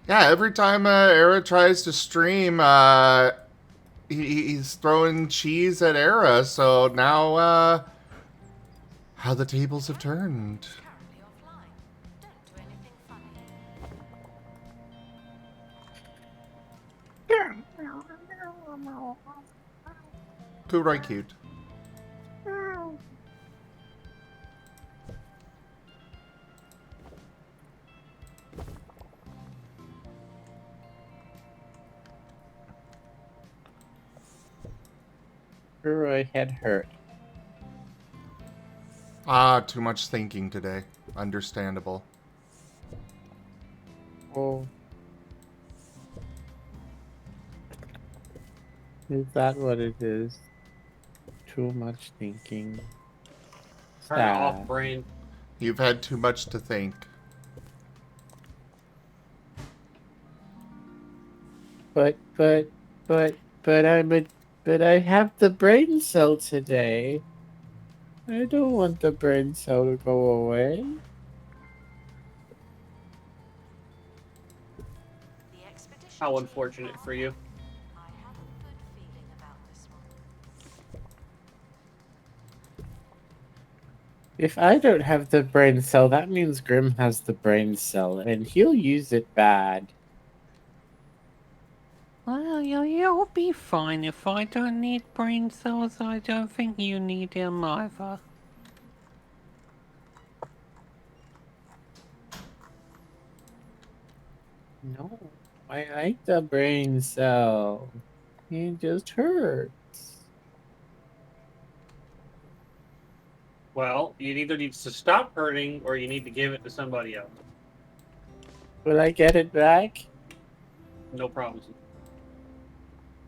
Yeah, every time Era tries to stream, he's throwing cheese at Era. So now, how the tables have turned. Too right cute. Her head hurt. Too much thinking today. Understandable. Oh. Is that what it is? Too much thinking. Kind of off brain. You've had too much to think. But I have the brain cell today. I don't want the brain cell to go away. How unfortunate for you. If I don't have the brain cell, that means Grim has the brain cell, and he'll use it bad. Well, you'll be fine. If I don't need brain cells, I don't think you need them either. No, I like the brain cell. It just hurts. Well, you either need to stop hurting or you need to give it to somebody else. Will I get it back? No promises.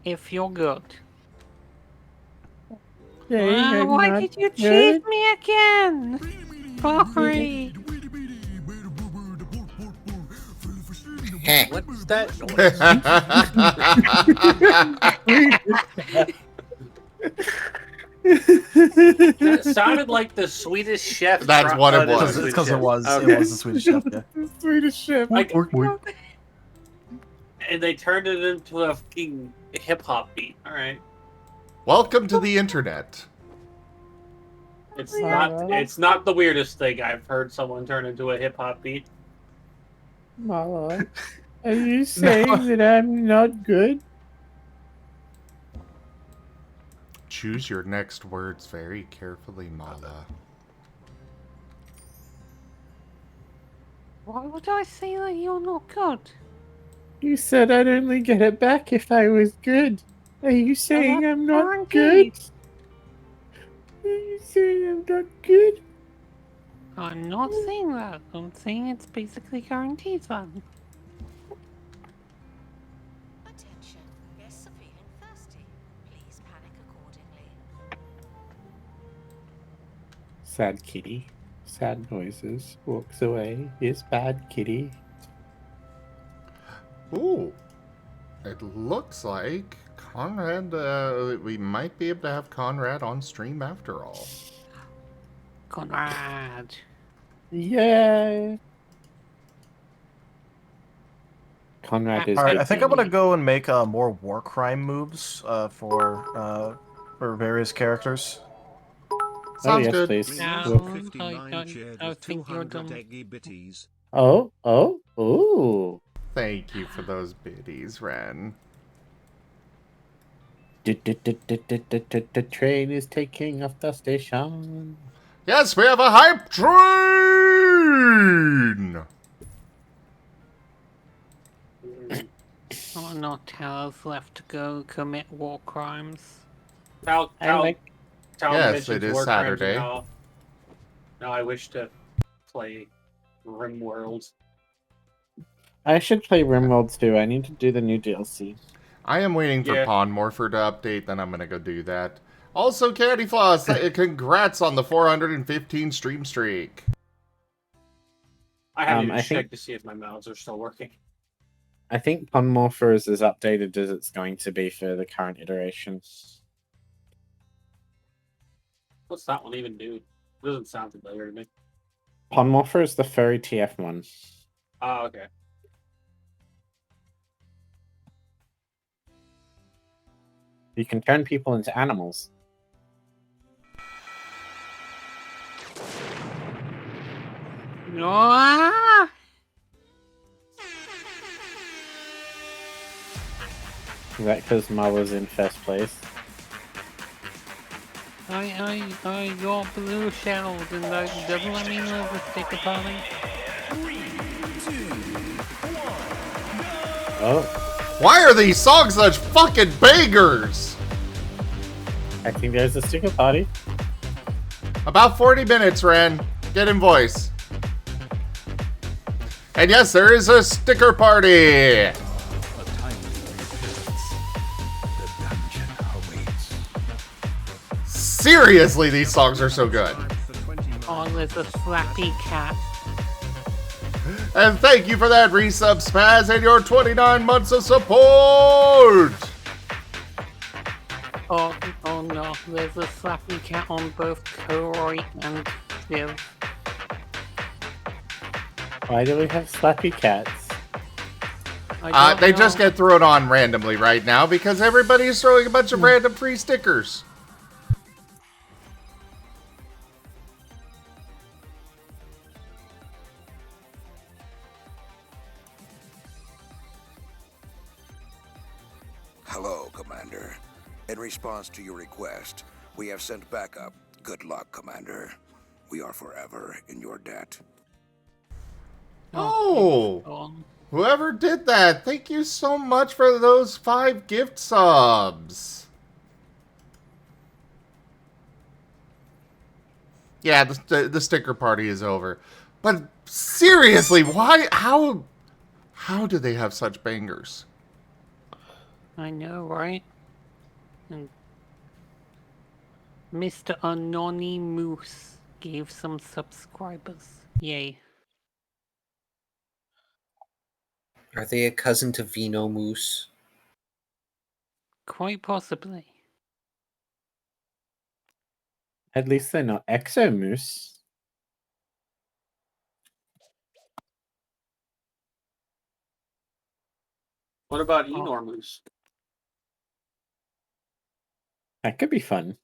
If you're good. Hey, I'm why not did you good. cheat me again? Furry! What's that That sounded like the Swedish chef. That's what it was. It's because it was Okay. the Swedish chef. Yeah. Swedish chef. And they turned it into a fucking hip hop beat. All right. Welcome to the internet. It's not the weirdest thing I've heard someone turn into a hip hop beat. Mala, are you saying that I'm not good? Choose your next words very carefully, Mala. Why would I say that you're not good? You said I'd only get it back if I was good. Are you saying I'm not good? Are you saying I'm not good? I'm not saying that. I'm saying it's basically guaranteed fun. Attention, guests are feeling thirsty. Please panic accordingly. Sad kitty. Sad noises. Walks away. Is bad kitty. Ooh. It looks like Conrad, we might be able to have Conrad on stream after all. Conrad. Yay! Conrad is. Alright, I think I'm gonna go and make more war crime moves for various characters. Sounds yes, good. please. I think you're done. Oh, ooh. Thank you for those biddies, Ren. The train is taking off the station. Yes, we have a hype train! Oh, not Tal's left to go commit war crimes. Tal Yes, mentions it is war crimes, Saturday. and now I wish to play RimWorld. I should play RimWorld too. I need to do the new DLC. I am waiting for Pond Morpher to update, then I'm gonna go do that. Also, Candy Floss, congrats on the 415 stream streak. I haven't even I checked think- to see if my mouths are still working. I think Pondmorpher is as updated as it's going to be for the current iteration. What's that one even do? It doesn't sound familiar to me. Pondmorpher is the Furry TF one. Oh, okay. You can turn people into animals. Ah! Is that because Ma was in first place? I got blue shelled, and that doesn't let me know the sticker party. Oh, Why are these songs such fucking bangers? I think there's a sticker party. About 40 minutes, Ren. Get in voice. And yes, there is a sticker party. Seriously, these songs are so good. Oh, there's a slappy cat. And thank you for that resub, Spaz, and your 29 months of support. Oh no, there's a slappy cat on both Koroi and Viv. Why do we have slappy cats? They just get thrown on randomly right now because everybody's throwing a bunch of random free stickers. Hello, Commander. In response to your request, we have sent backup. Good luck, Commander. We are forever in your debt. Oh, whoever did that, thank you so much for those 5 gift subs. Yeah, the sticker party is over. But seriously, why? How do they have such bangers? I know, right? And Mr. Anonymous gave some subscribers. Yay. Are they a cousin to Vino Moose? Quite possibly. At least they're not exomoose. What about enormous? That could be fun.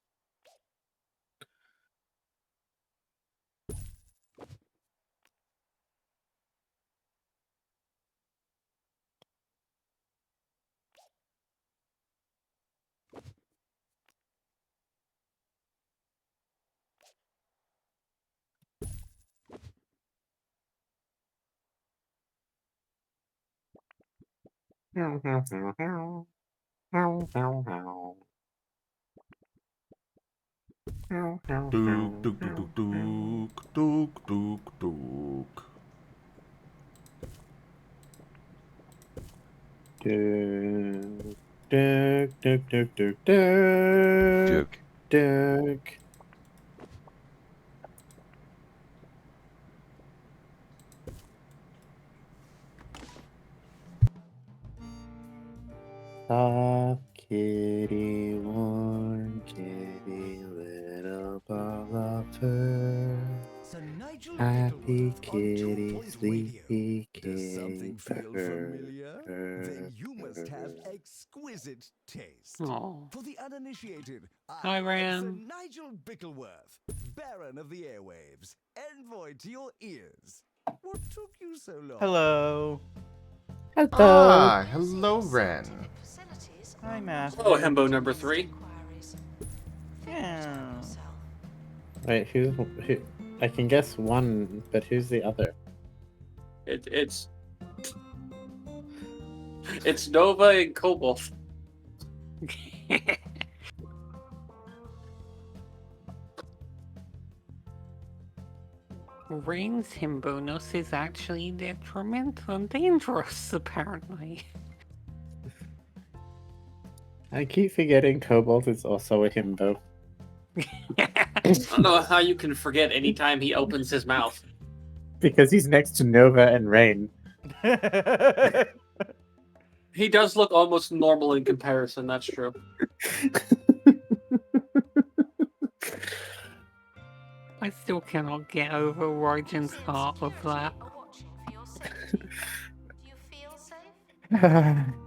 Dook, dook, dook, dook, dook, dook, dook, dook. Duck, duck, duck, duck, duck, duck. Soft kitty, warm kitty, little ball of fur. Happy kitty, sleepy kitty, purr, Then you must have exquisite taste. Oh. For the uninitiated, Hi, Sir Ram. Nigel Bickleworth, Baron of the Airwaves, envoy to your ears. What took you so long? Hello. Hello. Ah, hello, Ren. Hi, Master. Oh, Hembo number 3. Yeah. Wait, who? I can guess one, but who's the other? It's Nova and Cobalt. Rain's Himbonus is actually detrimental and dangerous, apparently. I keep forgetting Cobalt is also a himbo. I don't know how you can forget anytime he opens his mouth. Because he's next to Nova and Rain. He does look almost normal in comparison, that's true. I still cannot get over Rogen's art of that.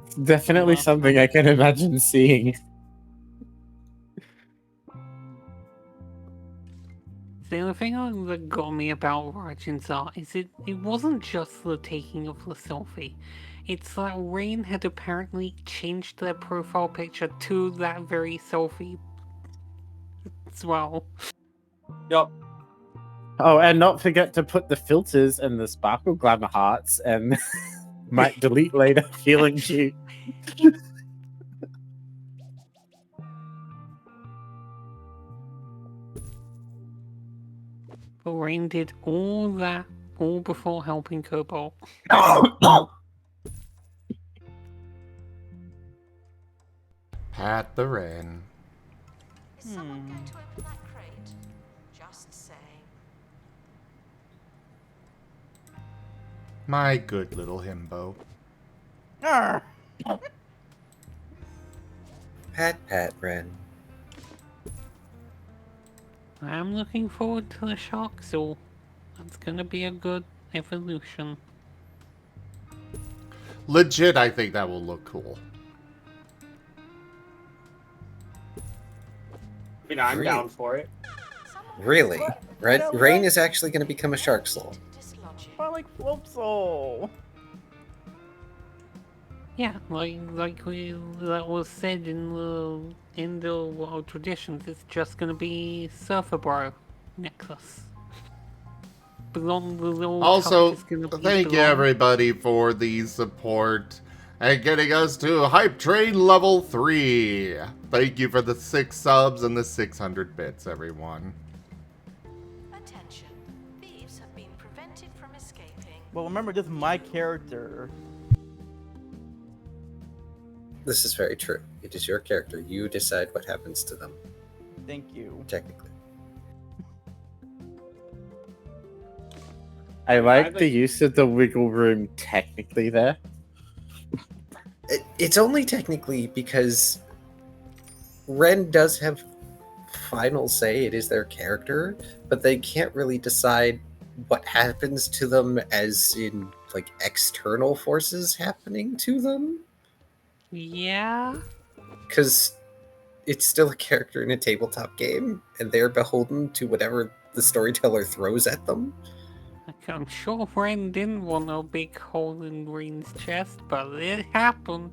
It's definitely something I can imagine seeing. The only thing that got me about Rogen's art is it wasn't just the taking of the selfie. It's that Rain had apparently changed their profile picture to that very selfie as well. Yup. Oh, and not forget to put the filters and the sparkle glamour hearts and might delete later feeling cute. But Rain did all that all before helping Cobalt. Pat the Ren. Is someone going to open that crate? Just saying. My good little himbo. Pat, Ren. I'm looking forward to the Shark Zoo. That's gonna be a good evolution. Legit, I think that will look cool. I mean, I'm down for it. Really? Rain is actually going to become a shark soul. I like Flopsole. Yeah, like that was said in the world traditions, it's just gonna be Surfer Bro necklace. Also, thank you everybody for the support and getting us to Hype Train level 3. Thank you for the 6 subs and the 600 bits, everyone. Attention. Thieves have been prevented from escaping. Well, remember, this is my character. This is very true. It is your character. You decide what happens to them. Thank you. Technically. I like the use of the wiggle room technically there. It's only technically because Ren does have final say. It is their character, but they can't really decide what happens to them as in like external forces happening to them. Yeah? Because it's still a character in a tabletop game, and they're beholden to whatever the storyteller throws at them. I'm sure Ren didn't want a big hole in Green's chest, but it happened.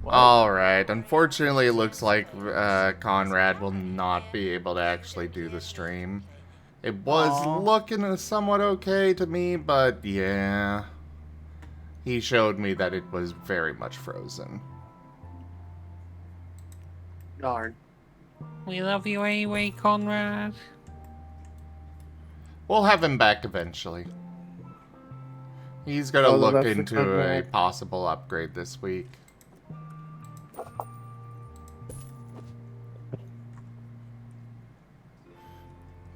Alright, unfortunately it looks like Conrad will not be able to actually do the stream. It was looking somewhat okay to me, but yeah. He showed me that it was very much frozen. Darn. We love you anyway, Conrad. We'll have him back eventually. He's gonna All the look love for into a Conrad. possible upgrade this week.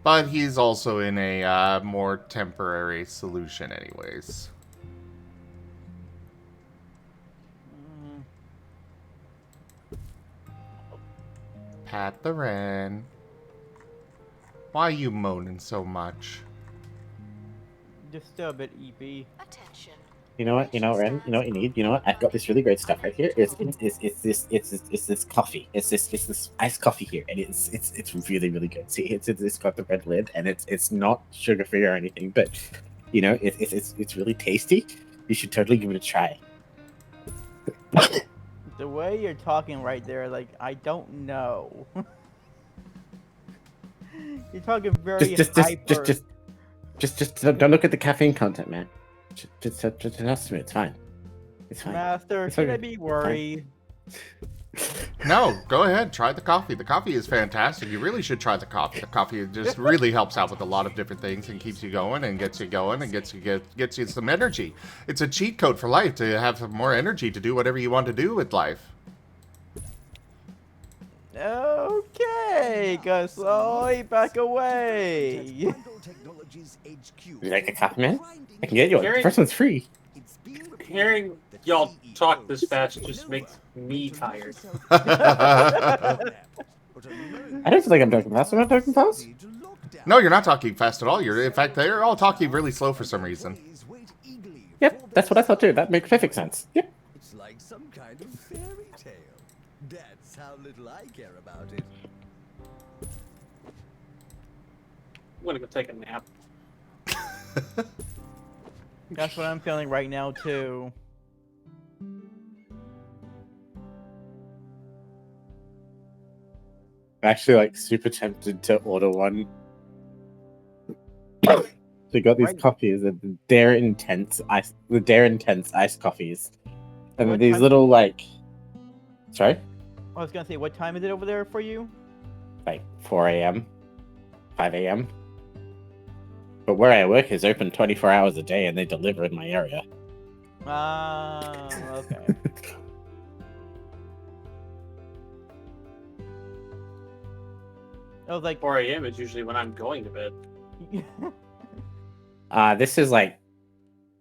But he's also in a more temporary solution anyways. Pat the Wren. Why are you moaning so much? Just still a bit EP. Attention. You know what? You know, Ren. You know what you need. You know what? I've got this really great stuff right here. It's this coffee. It's this iced coffee here, and it's really really good. See, it's got the red lid, and it's not sugar free or anything, but you know, it's really tasty. You should totally give it a try. The way you're talking right there, like, I don't know. You're talking very hyper. Just don't look at the caffeine content, man. Just trust me, it's fine. It's fine. Master, should I be worried? No, go ahead, try the coffee. The coffee is fantastic. You really should try the coffee. The coffee just really helps out with a lot of different things and keeps you going and gets you going and gets you some energy. It's a cheat code for life to have some more energy to do whatever you want to do with life. Okay, Gasol, back away. You like a coffee, man? I can get you one. The first one's free. Hearing y'all talk this fast just makes me tired. I don't feel like I'm talking fast. Am I talking fast? No, you're not talking fast at all. In fact, they're all talking really slow for some reason. Yep, that's what I thought too. That makes perfect sense. Yep. It's like some kind of fairy tale. That's how little I care about it. I'm gonna go take a nap. That's what I'm feeling right now too. I'm actually like super tempted to order one. So we got these coffees, the Dare Intense iced coffees, and What these time- little like. Sorry. I was gonna say, what time is it over there for you? Like 4 a.m., 5 a.m. But where I work is open 24 hours a day, and they deliver in my area. Okay. I was like, 4 a.m. is usually when I'm going to bed. This is like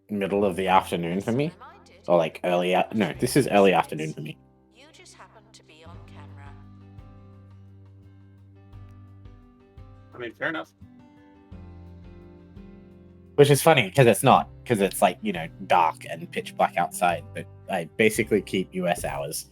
middle of the afternoon for me, or like early. No, this is early afternoon for me. You just happen to be on camera. I mean, fair enough. Which is funny because it's not, because it's like, you know, dark and pitch black outside. But I basically keep US hours.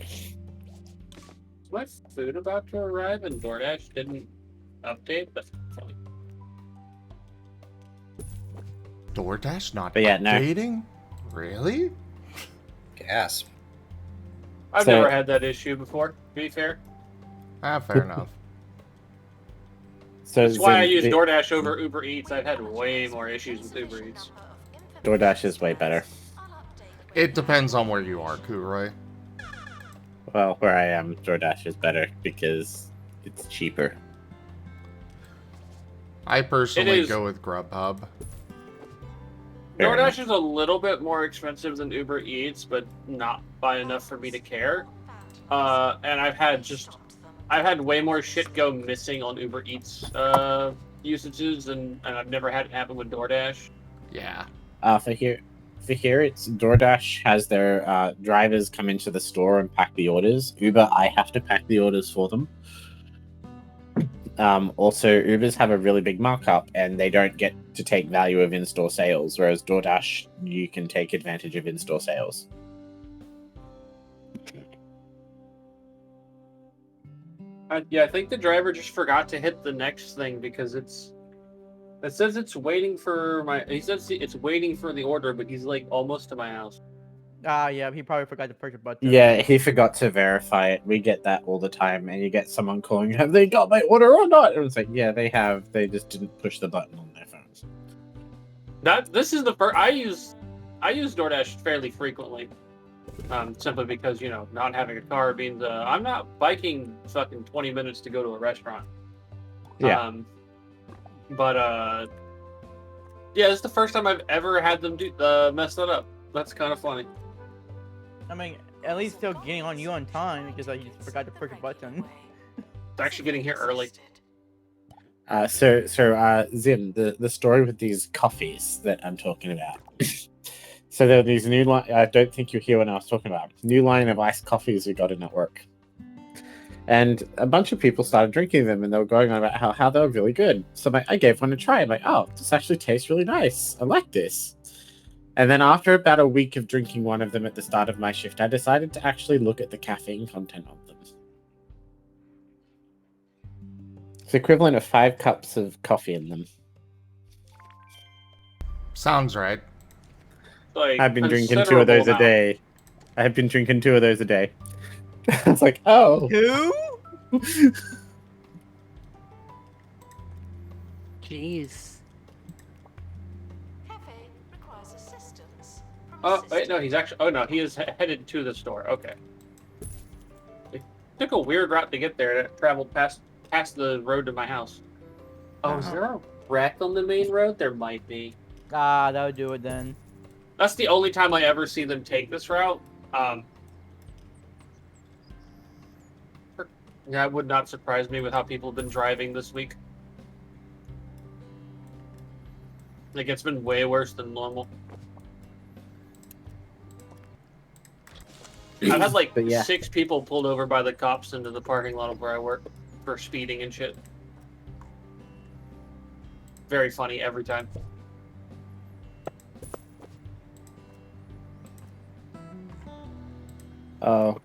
Is my food about to arrive and DoorDash didn't update? That's funny. DoorDash not But yeah, no. updating? Really? Gas. I've So- never had that issue before, to be fair. Fair enough. So, That's why I use the- DoorDash over Uber Eats. I've had way more issues with Uber Eats. DoorDash is way better. It depends on where you are, Kuroy. Well, where I am, DoorDash is better because it's cheaper. I personally is- go with Grubhub. Fair DoorDash enough. is a little bit more expensive than Uber Eats, but not by enough for me to care. And I've had way more shit go missing on Uber Eats usages, and I've never had it happen with DoorDash. Yeah. For here, it's DoorDash has their drivers come into the store and pack the orders. Uber, I have to pack the orders for them. Also, Ubers have a really big markup, and they don't get to take value of in-store sales, whereas DoorDash, you can take advantage of in-store sales. Yeah, I think the driver just forgot to hit the next thing because it says it's waiting for he says it's waiting for the order, but he's like almost to my house. Yeah, he probably forgot to push a button. Yeah, he forgot to verify it. We get that all the time, and you get someone calling, have they got my order or not? And it's like, yeah, they have. They just didn't push the button on their phones. This is the first I use DoorDash fairly frequently, simply because not having a car means I'm not biking fucking 20 minutes to go to a restaurant. Yeah. Yeah, it's the first time I've ever had them mess that up. That's kind of funny. I mean, at least still getting on you on time because you just forgot to push a button. It's actually getting here early. So Zim, the story with these coffees that I'm talking about. So there are these new line. I don't think you're here when I was talking about new line of iced coffees we got in at work, and a bunch of people started drinking them, and they were going on about how they were really good. So I gave one a try. I'm like, oh, this actually tastes really nice. I like this. And then after about a week of drinking one of them at the start of my shift, I decided to actually look at the caffeine content of them. It's equivalent of 5 cups of coffee in them. Sounds right. Like, I've been drinking 2 of those a day. I have been drinking 2 of those a day. I was like, oh. 2? Jeez. Oh, wait, no, he's actually... Oh, no, he is headed to the store. Okay. It took a weird route to get there. It traveled past the road to my house. Oh, is there a wreck on the main road? There might be. That would do it then. That's the only time I ever see them take this route. That would not surprise me with how people have been driving this week. Like, it's been way worse than normal. I've had like 6 people pulled over by the cops into the parking lot of where I work for speeding and shit. Very funny every time. Oh.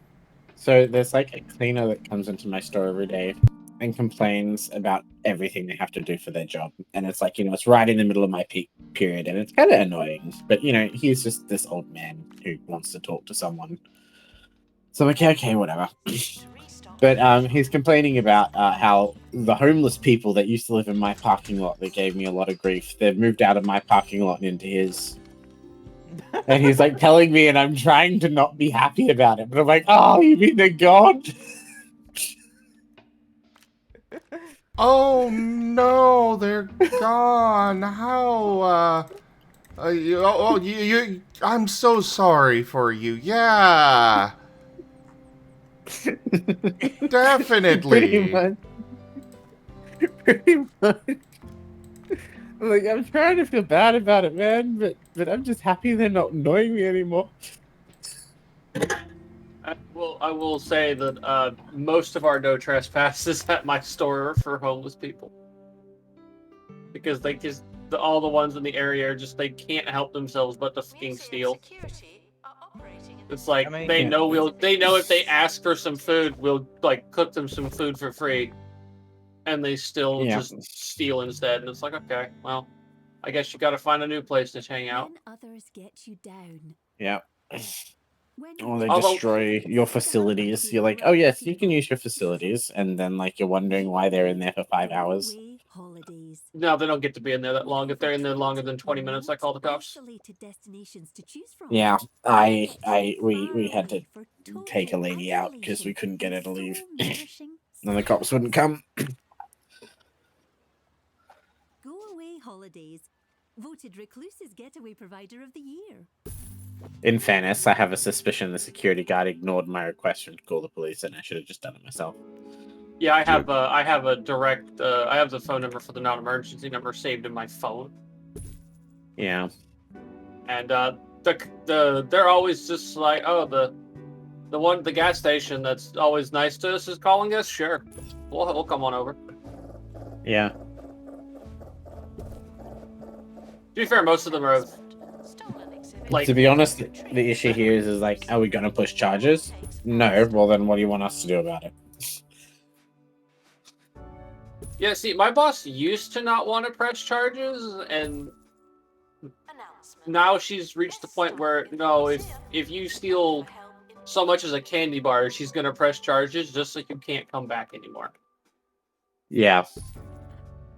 So there's like a cleaner that comes into my store every day and complains about everything they have to do for their job. And it's like, it's right in the middle of my peak period, and it's kind of annoying. But, he's just this old man who wants to talk to someone. So I'm like, okay, whatever. But he's complaining about how the homeless people that used to live in my parking lot that gave me a lot of grief, they've moved out of my parking lot and into his. And he's like telling me, and I'm trying to not be happy about it. But I'm like, oh, you mean they're gone? Oh no, they're gone. How? I'm so sorry for you. Yeah. Definitely. Pretty much. Like, I'm trying to feel bad about it, man, but I'm just happy they're not annoying me anymore. I will say that most of our no trespasses at my store are for homeless people, because all the ones in the area are just, they can't help themselves but to fucking steal. It's like, they know if they ask for some food, we'll like cook them some food for free, and they still just steal instead. And it's like, okay, well, I guess you got to find a new place to hang out. When others get you down. Yeah. Or they destroy your facilities. You're like, oh yes, you can use your facilities, and then like you're wondering why they're in there for 5 hours. No, they don't get to be in there that long. If they're in there longer than 20 minutes, I call the cops. Yeah, we had to take a lady out because we couldn't get her to leave, and the cops wouldn't come. Go away holidays. Voted Recluse's Getaway Provider of the Year. In fairness, I have a suspicion the security guard ignored my request to call the police, and I should have just done it myself. Yeah, I have a direct. I have the phone number for the non-emergency number saved in my phone. Yeah. And they're always just like, oh, the gas station that's always nice to us is calling us. Sure, we'll come on over. Yeah. To be fair, most of them are like. To be honest, the issue here is like, are we going to push charges? No. Well, then what do you want us to do about it? Yeah, see, my boss used to not want to press charges, and now she's reached the point where, no, if you steal so much as a candy bar, she's going to press charges just so you can't come back anymore. Yeah.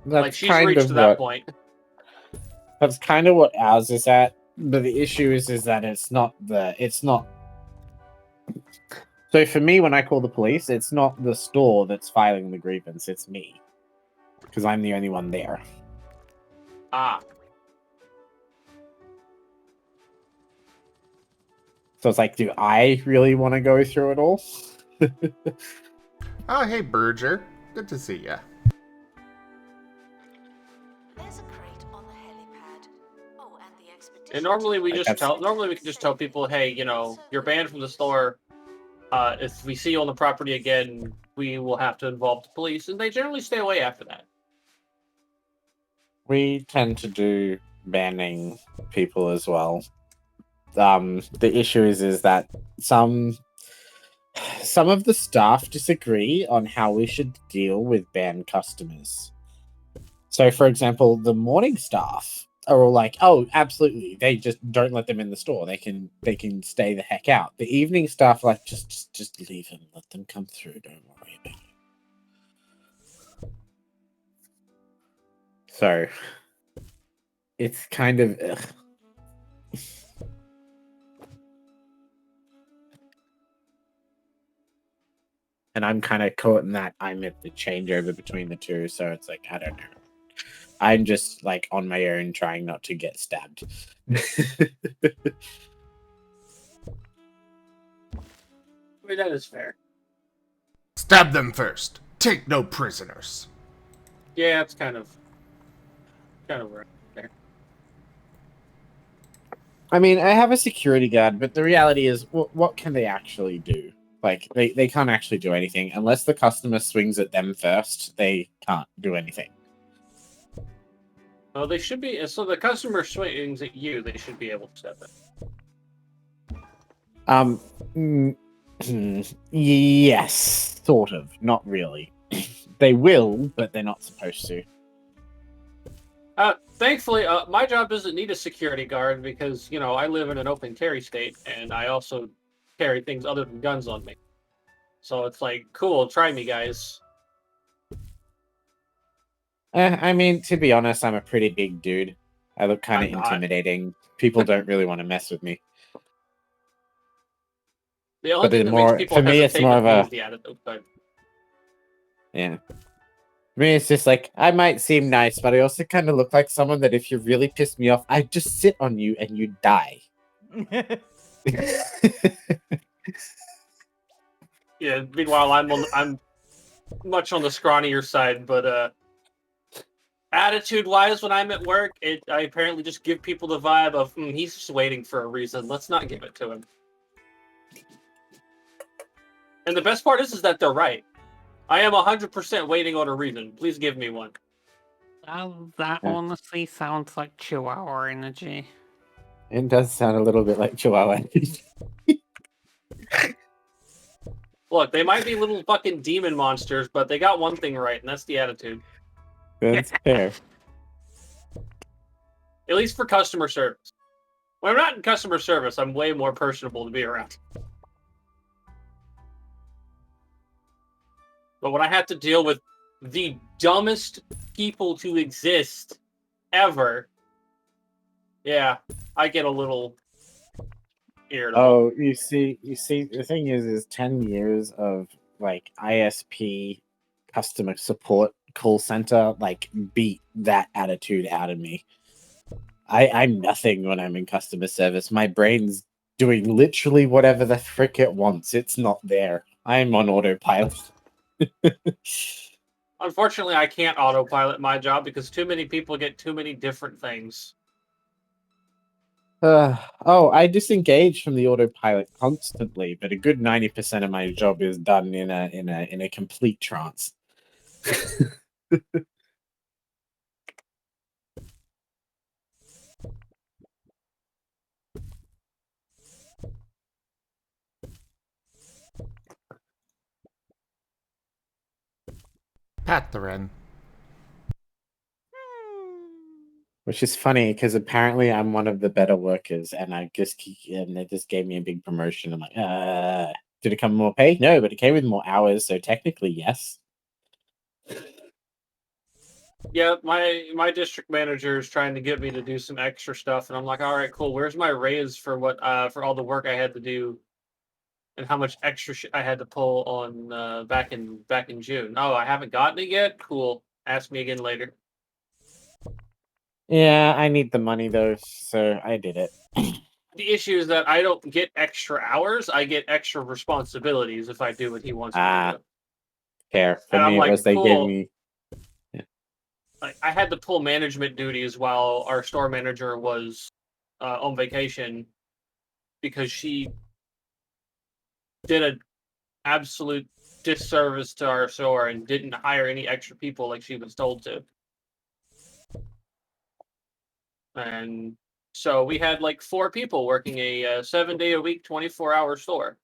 That's like, she's reached to that point. That's kind of what ours is at, but the issue is that it's not. So for me, when I call the police, it's not the store that's filing the grievance, it's me. Because I'm the only one there. Ah. So it's like, do I really want to go through it all? Oh, hey, Berger. Good to see ya. There's a crate on the helipad. Oh, and the expedition. And normally we can just tell people, hey, you know, you're banned from the store. If we see you on the property again, we will have to involve the police, and they generally stay away after that. We tend to do banning people as well. The issue is that some of the staff disagree on how we should deal with banned customers. So, for example, the morning staff are all like, "Oh, absolutely! They just don't let them in the store. They can stay the heck out." The evening staff are like, just leave them, let them come through. Don't worry about it. So, it's kind of ugh. And I'm kind of caught in that I'm at the changeover between the two, so it's like, I don't know. I'm just like on my own trying not to get stabbed. I mean, that is fair. Stab them first. Take no prisoners. Yeah, it's kind of right there. I mean, I have a security guard, but the reality is, what can they actually do? Like, they can't actually do anything. Unless the customer swings at them first, they can't do anything. Oh, they should be. So the customer swings at you, they should be able to step in. Yes, sort of. Not really. They will, but they're not supposed to. Thankfully, my job doesn't need a security guard because, you know, I live in an open carry state, and I also carry things other than guns on me. So it's like, cool, try me, guys. I mean, to be honest, I'm a pretty big dude. I look kind of intimidating. People don't really want to mess with me. The only thing that makes people for me, it's more of a the attitude. Yeah. For me, it's just like, I might seem nice, but I also kind of look like someone that if you really piss me off, I'd just sit on you and you die. Yeah, meanwhile, I'm much on the scrawnier side, but attitude-wise, when I'm at work, I apparently just give people the vibe of, he's just waiting for a reason. Let's not give it to him. And the best part is that they're right. I am 100% waiting on a reason. Please give me one. That honestly sounds like Chihuahua energy. It does sound a little bit like Chihuahua. Look, they might be little fucking demon monsters, but they got one thing right, and that's the attitude. That's fair. At least for customer service. When I'm not in customer service, I'm way more personable to be around. But when I have to deal with the dumbest people to exist ever, yeah, I get a little irritable. Oh, you see, the thing is 10 years of like ISP customer support call center like beat that attitude out of me. I'm nothing when I'm in customer service. My brain's doing literally whatever the frick it wants. It's not there. I'm on autopilot. Unfortunately, I can't autopilot my job because too many people get too many different things. Oh, I disengage from the autopilot constantly, but a good 90% of my job is done in a complete trance. Pat the Wren. Which is funny because apparently I'm one of the better workers, and they just gave me a big promotion. I'm like, did it come with more pay? No, but it came with more hours, so technically yes. Yeah, my district manager is trying to get me to do some extra stuff, and I'm like, all right, cool. Where's my raise for what for all the work I had to do, and how much extra I had to pull on back in June? Oh, I haven't gotten it yet. Cool. Ask me again later. Yeah, I need the money though, so I did it. The issue is that I don't get extra hours. I get extra responsibilities if I do what he wants me to do. Fair. For And I'm me, it like, was they gave cool. me. Like, I had to pull management duties while our store manager was on vacation because she did an absolute disservice to our store and didn't hire any extra people like she was told to. And so we had like 4 people working a 7-day-a-week, 24-hour store.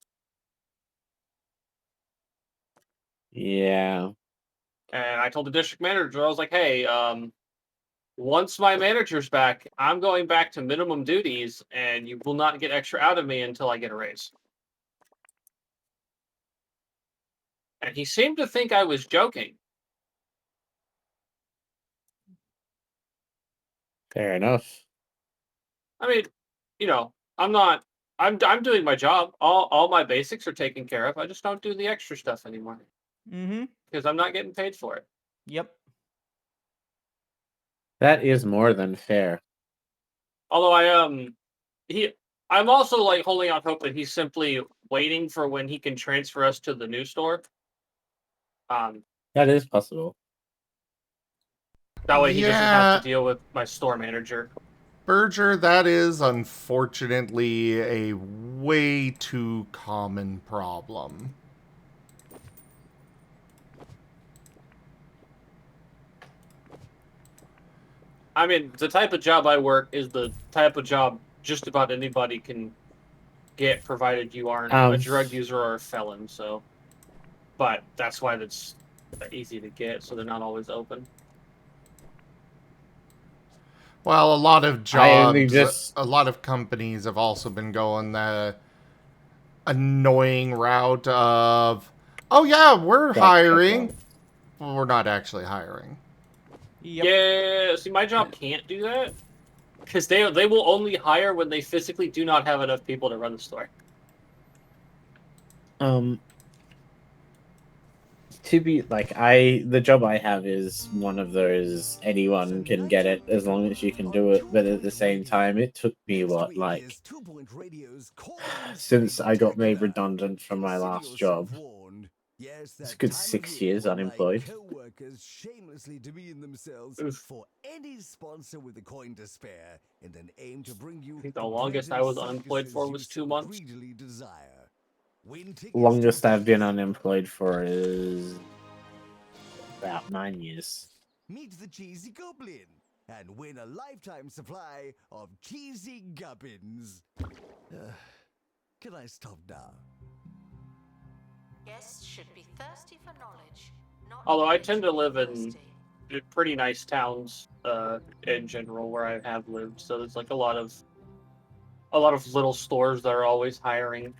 Yeah. And I told the district manager, I was like, hey, once my manager's back, I'm going back to minimum duties, and you will not get extra out of me until I get a raise. And he seemed to think I was joking. Fair enough. I mean, you know, I'm doing my job. All my basics are taken care of. I just don't do the extra stuff anymore. Mm-hmm. Because I'm not getting paid for it. Yep. That is more than fair. Although I'm also like holding out hope that he's simply waiting for when he can transfer us to the new store. That is possible. That way he doesn't have Yeah. to deal with my store manager. Berger, that is unfortunately a way too common problem. I mean, the type of job I work is the type of job just about anybody can get, provided you aren't a drug user or a felon. So, but that's why that's easy to get. So they're not always open. Well, a lot of jobs, a lot of companies have also been going the annoying route of, oh yeah, we're hiring. Well, we're not actually hiring. Yep. Yeah, see, my job can't do that because they will only hire when they physically do not have enough people to run the store. To be like, the job I have is one of those anyone can get it as long as you can do it, but at the same time it took me since I got made redundant from my last job, it's a good 6 years unemployed. Shamelessly demean themselves for any sponsor with a coin to spare in an aim to bring you I think the longest I was unemployed for was 2 months. Longest I've been unemployed for is about 9 years. Meet the cheesy goblin and win a lifetime supply of cheesy gubbins. Can I stop now? Guests should be thirsty for knowledge. Although I tend to live in pretty nice towns in general where I have lived, so there's like a lot of little stores that are always hiring.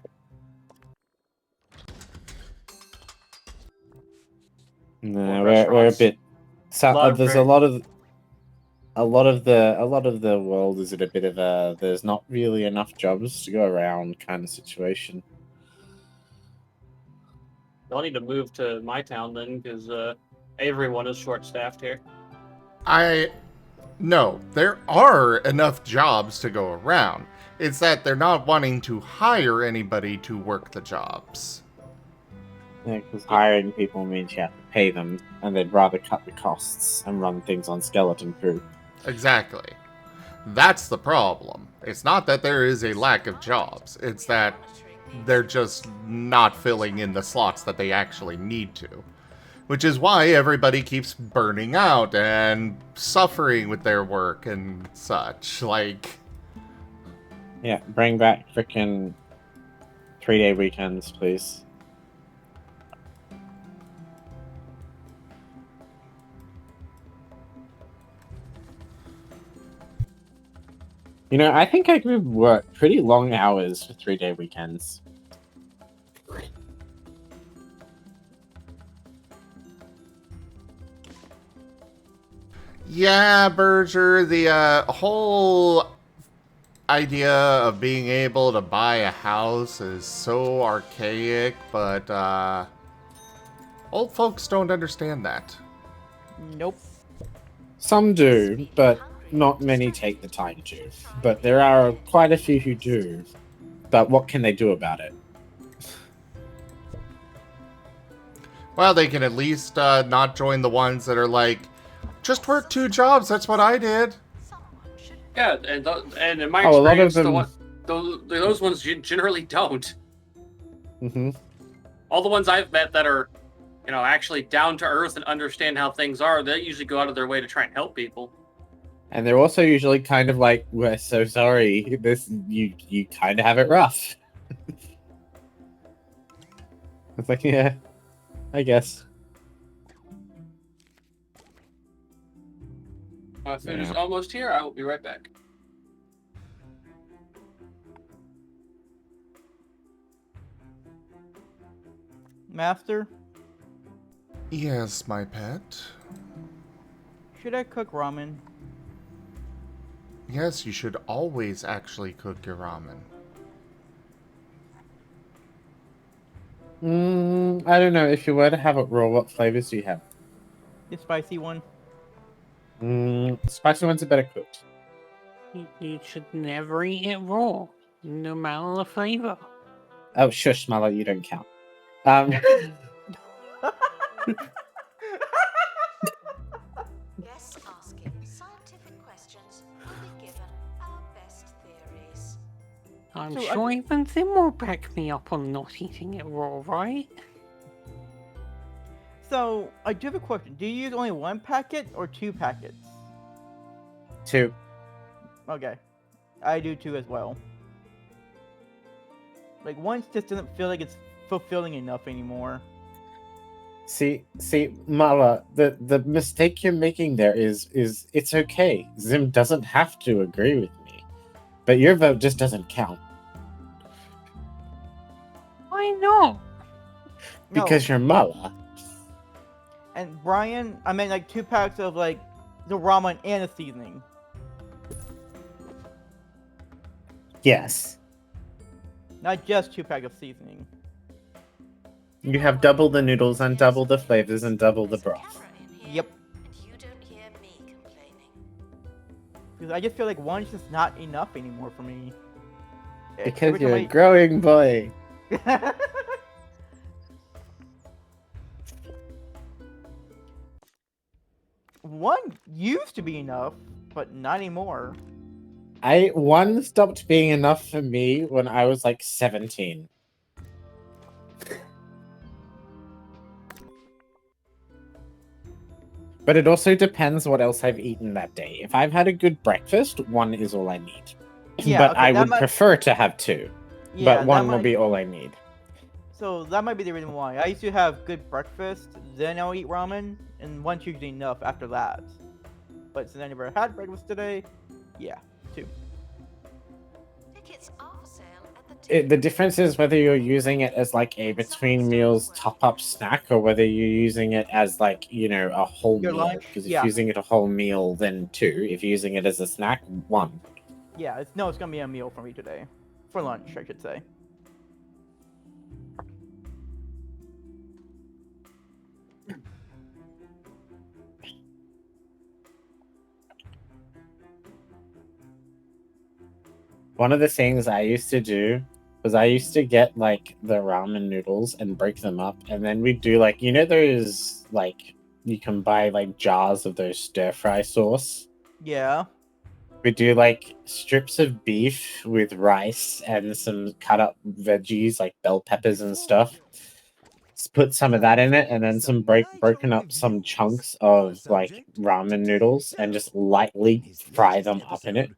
No, we're a bit. There's a lot of the world is in a bit of a there's not really enough jobs to go around kind of situation. Y'all need to move to my town then, because everyone is short-staffed here. No, there are enough jobs to go around. It's that they're not wanting to hire anybody to work the jobs. Yeah, because hiring people means you have to pay them, and they'd rather cut the costs and run things on skeleton crew. Exactly. That's the problem. It's not that there is a lack of jobs, it's that they're just not filling in the slots that they actually need to. Which is why everybody keeps burning out and suffering with their work and such. Like, Yeah, bring back frickin' 3-day weekends, please. You know, I think I could work pretty long hours for 3-day weekends. yeah, Berger, the whole idea of being able to buy a house is so archaic, but old folks don't understand that. Nope. Some do, but not many take the time to. But there are quite a few who do. But what can they do about it? Well, they can at least not join the ones that are like, just work 2 jobs, that's what I did. Yeah, and in my Oh, a lot of experience, them- those ones generally don't. Mm-hmm. All the ones I've met that are, actually down to earth and understand how things are, they usually go out of their way to try and help people. And they're also usually kind of like, we're so sorry, you kind of have it rough. It's like, yeah, I guess. Food is almost here. I will be right back. Master, Yes, my pet. should I cook ramen? Yes, you should always actually cook your ramen. I don't know. If you were to have it raw, what flavors do you have? The spicy one. Spicy ones are better cooked. You should never eat it raw, no matter the flavor. Oh, shush, Mala, you don't count. Guests asking scientific questions will be given our best theories. I'm So, sure even Zim will back me up on not eating it raw, right? So, I do have a question. Do you use only 1 packet or 2 packets? 2. Okay. I do 2 as well. Like, 1 just doesn't feel like it's fulfilling enough anymore. See, Mala, the mistake you're making there is it's okay. Zim doesn't have to agree with me, but your vote just doesn't count Why not? because you're Mala. And Brian, I meant like 2 packs of like the ramen and the seasoning. Yes, Not just 2 packs of seasoning. you have double the noodles and double the flavors and double the broth. Yep. And you don't hear me complaining. Because I just feel like 1's just not enough anymore for me. Because Every you're a time growing boy. One used to be enough, but not anymore. One stopped being enough for me when I was like 17. But it also depends what else I've eaten that day. If I've had a good breakfast, 1 is all I need. Yeah, but okay, I that would might- prefer to have 2. Yeah, but that 1 will might- be all I need. So that might be the reason why. I used to have good breakfast, then I'll eat ramen, and 1's usually enough after that. But since I never had breakfast today, yeah, 2. Tickets are for sale at the The difference is whether you're using it as like a between meals top-up snack or whether you're using it as like, a whole Your meal. lunch? Because if Yeah. you're using it a whole meal, then 2. If you're using it as a snack, 1. Yeah, it's gonna be a meal for me today. For lunch, I should say. one of the things I used to do was I used to get like the ramen noodles and break them up, and then we'd do like those like you can buy like jars of those stir fry sauce. Yeah. We do like strips of beef with rice and some cut up veggies like bell peppers and stuff. Put some of that in it, and then some broken up some chunks of like ramen noodles, and just lightly fry them up in it. And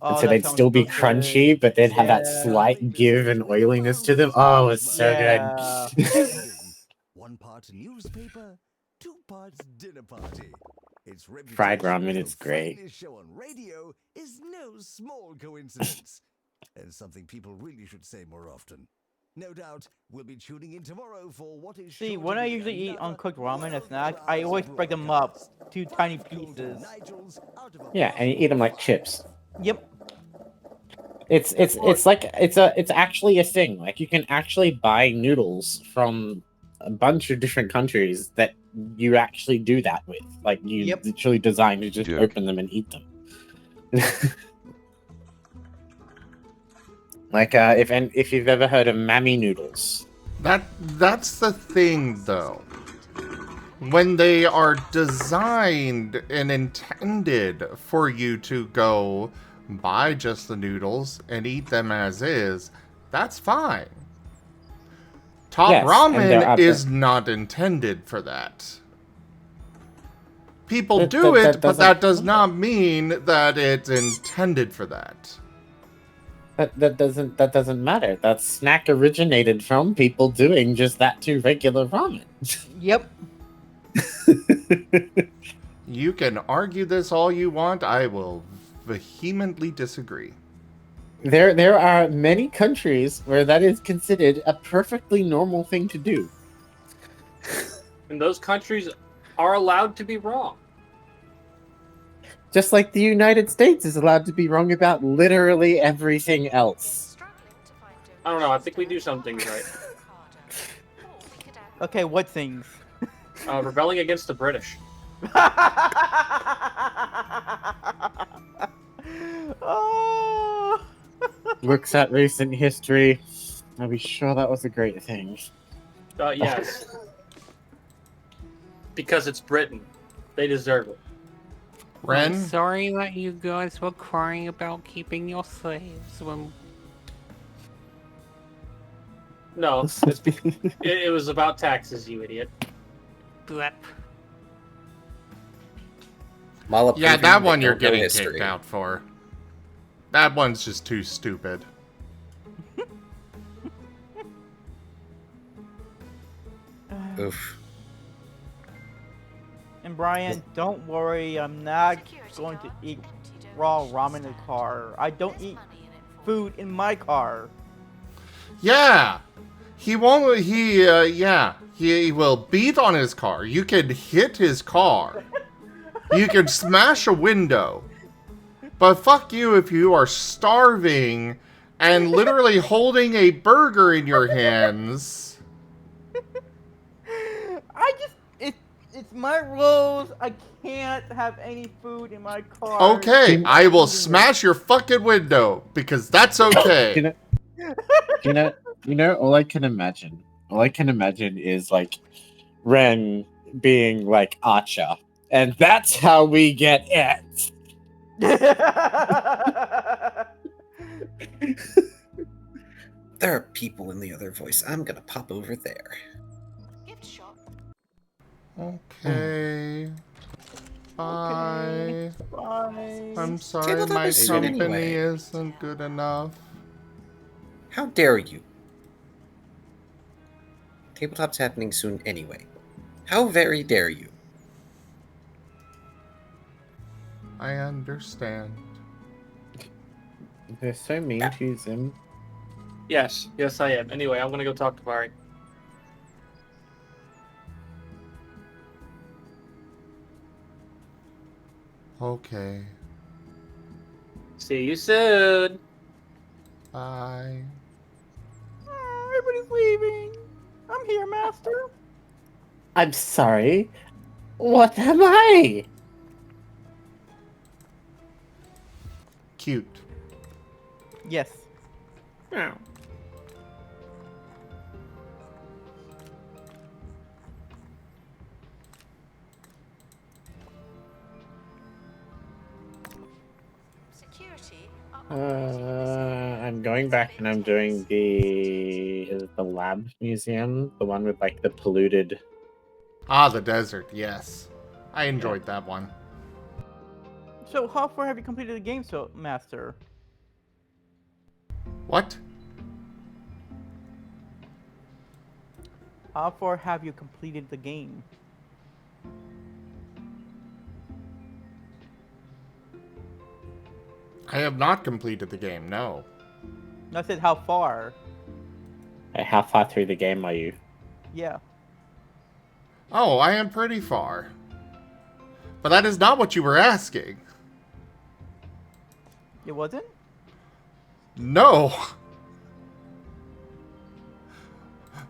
Oh, so that they'd sounds still be so crunchy, good. but they'd have that Yeah. slight give and oiliness to them. Oh, it's so Yeah. good. 1 part newspaper, 2 parts dinner party. Its Fried reputation ramen as is the great. finest show on radio is no small coincidence, and something people really should say more often. No doubt we'll be tuning in tomorrow for what is See, sure when to I be usually eat another uncooked ramen a snack, I world-class always break them up broadcast. to tiny pieces. Yeah, and you eat them like chips. Yep. It's actually a thing. Like you can actually buy noodles from a bunch of different countries that you actually do that with. Like you literally designed to just open them and eat them. Like if you've ever heard of mammy noodles. That's the thing, though. When they are designed and intended for you to go buy just the noodles and eat them as is, that's fine. Top Yes, and they're ramen up is there. not intended for that. People That- do that- it, that but that doesn't- does not mean that it's intended for that. That doesn't matter. That snack originated from people doing just that to regular ramen. Yep. You can argue this all you want. I will vehemently disagree. There are many countries where that is considered a perfectly normal thing to do. And those countries are allowed to be wrong. Just like the United States is allowed to be wrong about literally everything else. I don't know. I think we do some things right. Okay, what things? Rebelling against the British. Oh. Looks at recent history. I'll be sure that was a great thing. Yes. Because it's Britain. They deserve it. I'm sorry that you guys were crying about keeping your slaves when... No, it was about taxes, you idiot. Blep. Yeah, that one you're getting kicked out for. That one's just too stupid. Oof. And Brian, don't worry, I'm not going to eat raw ramen in the car. I don't eat food in my car. Yeah! He won't, he will beat on his car. You can hit his car. You can smash a window. But fuck you if you are starving and literally holding a burger in your hands. It's my rules. I can't have any food in my car. Okay, I will smash your fucking window because that's okay. You know, all I can imagine is like Ren being like Archer, and that's how we get it. There are people in the other voice. I'm gonna pop over there. Gift shop. Okay. Bye. Bye. I'm sorry Tabletop my is soon company anyway. isn't good enough. How dare you? Tabletop's happening soon anyway. How very dare you? I understand. They're so mean to them. Yes, I am. Anyway, I'm gonna go talk to Furry. Okay. See you soon. Bye. Everybody's leaving. I'm here, Master. I'm sorry. What am I? Cute. Yes. Oh. Security I'm going back and I'm doing the lab museum, the one with like the polluted. Ah, the desert, yes. I enjoyed that one. So how far have you completed the game, so Master? What? How far have you completed the game? I have not completed the game, no. I said how far. How far through the game are you? Yeah. Oh, I am pretty far. But that is not what you were asking. It wasn't? No.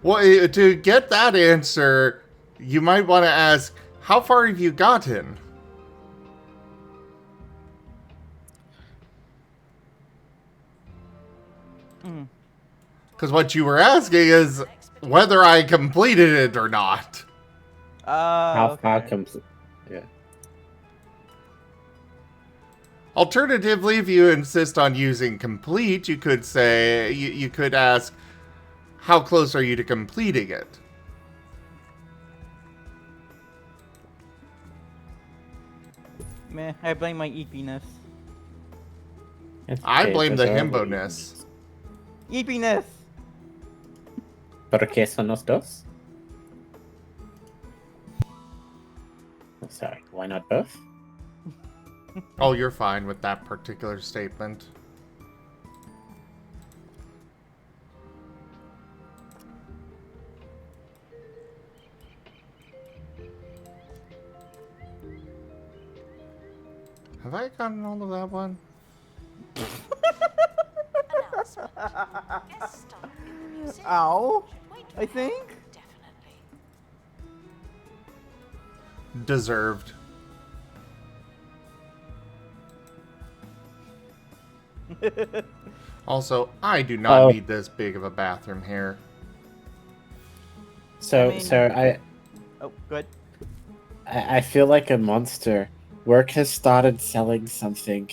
Well, to get that answer, you might want to ask, how far have you gotten? Because what you were asking is whether I completed it or not. How far complete? Yeah. Alternatively, if you insist on using complete, you could say, you could ask, how close are you to completing it? Meh, I blame my eepiness. I blame the himbo-ness. Eepiness! ¿Por qué son los dos? Sorry, why not both? Oh, you're fine with that particular statement. Have I gotten all of that one? Ow! I think? Deserved. Also, I do not need this big of a bathroom here. So, Oh, good. I feel like a monster. Work has started selling something,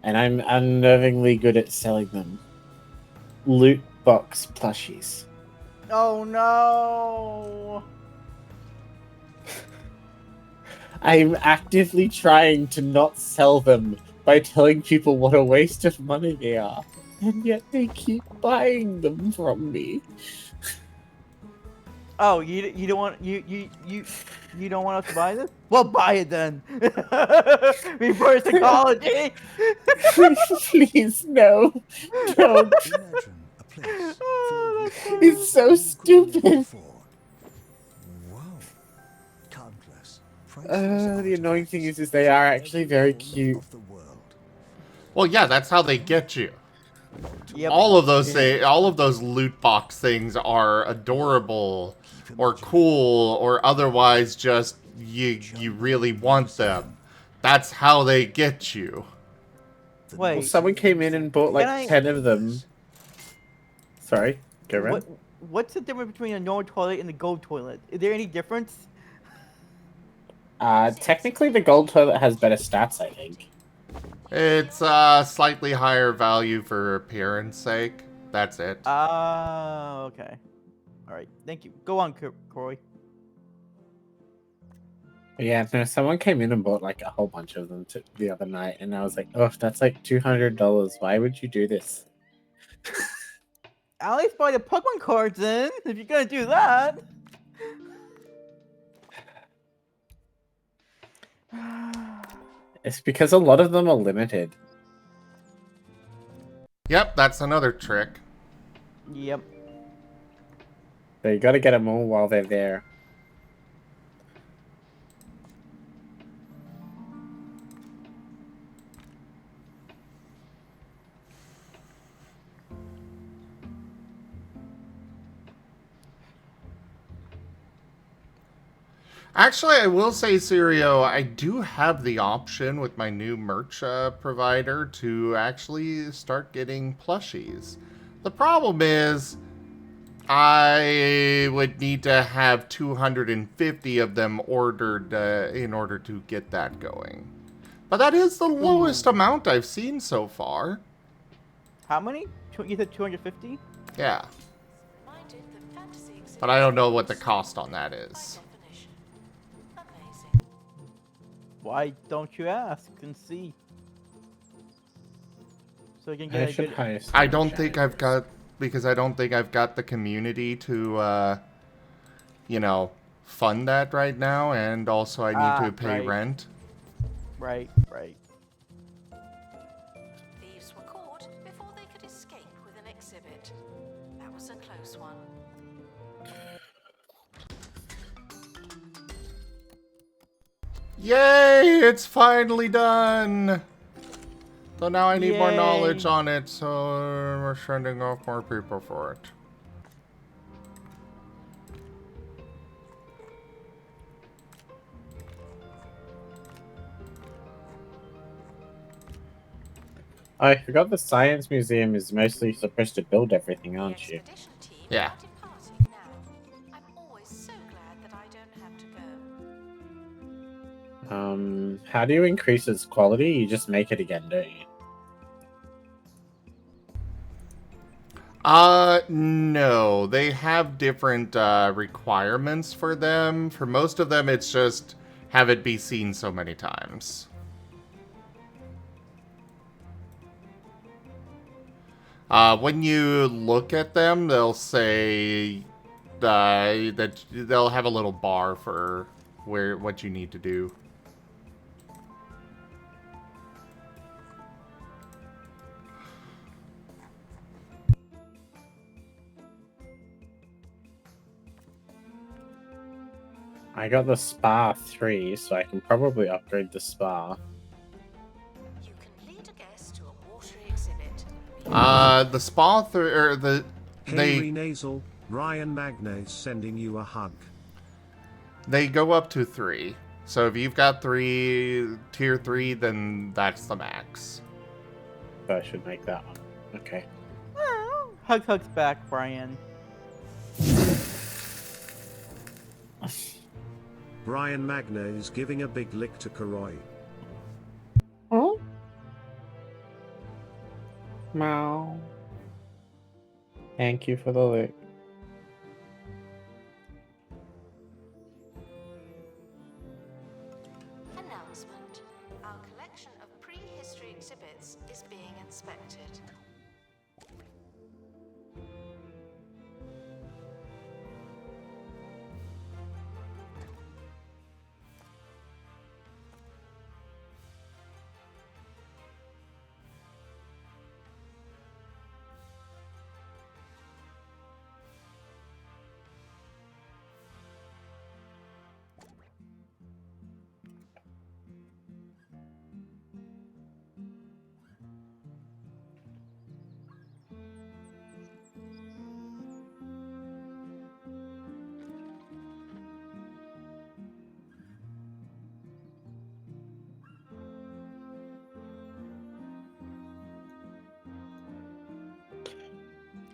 and I'm unnervingly good at selling them. Loot box plushies. Oh no! I'm actively trying to not sell them by telling people what a waste of money they are, and yet they keep buying them from me. Oh, you don't want you don't want us to buy this? Well, buy it then. Reverse psychology. Please, no, don't. It's so stupid. The annoying thing is they are actually very cute. Well, yeah, that's how they get you. Yep. All of those loot box things are adorable, or cool, or otherwise just you really want them. That's how they get you. Wait. Well, someone came in and bought like 10 of them. Sorry, go around. What's the difference between a normal toilet and the gold toilet? Is there any difference? Technically the gold toilet has better stats, I think. It's slightly higher value for appearance sake. That's it. Okay. Alright, thank you. Go on, Corey. Yeah, no, someone came in and bought like a whole bunch of them the other night, and I was like, oh, that's like $200. Why would you do this? At least buy the Pokemon cards then, if you're gonna do that. It's because a lot of them are limited. Yep, that's another trick. Yep. So you gotta get them all while they're there. Actually, I will say, Sirio, I do have the option with my new merch provider to actually start getting plushies. The problem is, I would need to have 250 of them ordered in order to get that going. But that is the lowest amount I've seen so far. How many? You said 250? Yeah. But I don't know what the cost on that is. Why don't you ask and see? So you can I get a should good. hire some I don't think I've janitors. got, because I don't think I've got the community to, you know, fund that right now, and also I need to pay Right. rent. Right. Thieves were caught before they could escape with an exhibit. That was a close one. Yay! It's finally done! So now I need more Yay. knowledge on it, so we're sending off more people for it. I forgot the Science Museum is mostly supposed to build everything, aren't you? Yeah. I'm always so glad that I don't have to go. How do you increase its quality? You just make it again, don't you? No. They have different requirements for them. For most of them, it's just have it be seen so many times. When you look at them, they'll say that they'll have a little bar for what you need to do. I got the Spa 3, so I can probably upgrade the Spa. You can lead a guest to a watery exhibit. The spa or the Henry Nasal, Ryan Magnus sending you a hug. They go up to 3. So if you've got tier 3, then that's the max. So I should make that one. Okay. Hugs back, Brian. Brian Magna is giving a big lick to Karoy. Oh? Meow. Thank you for the lick. Announcement. Our collection of prehistory exhibits is being inspected.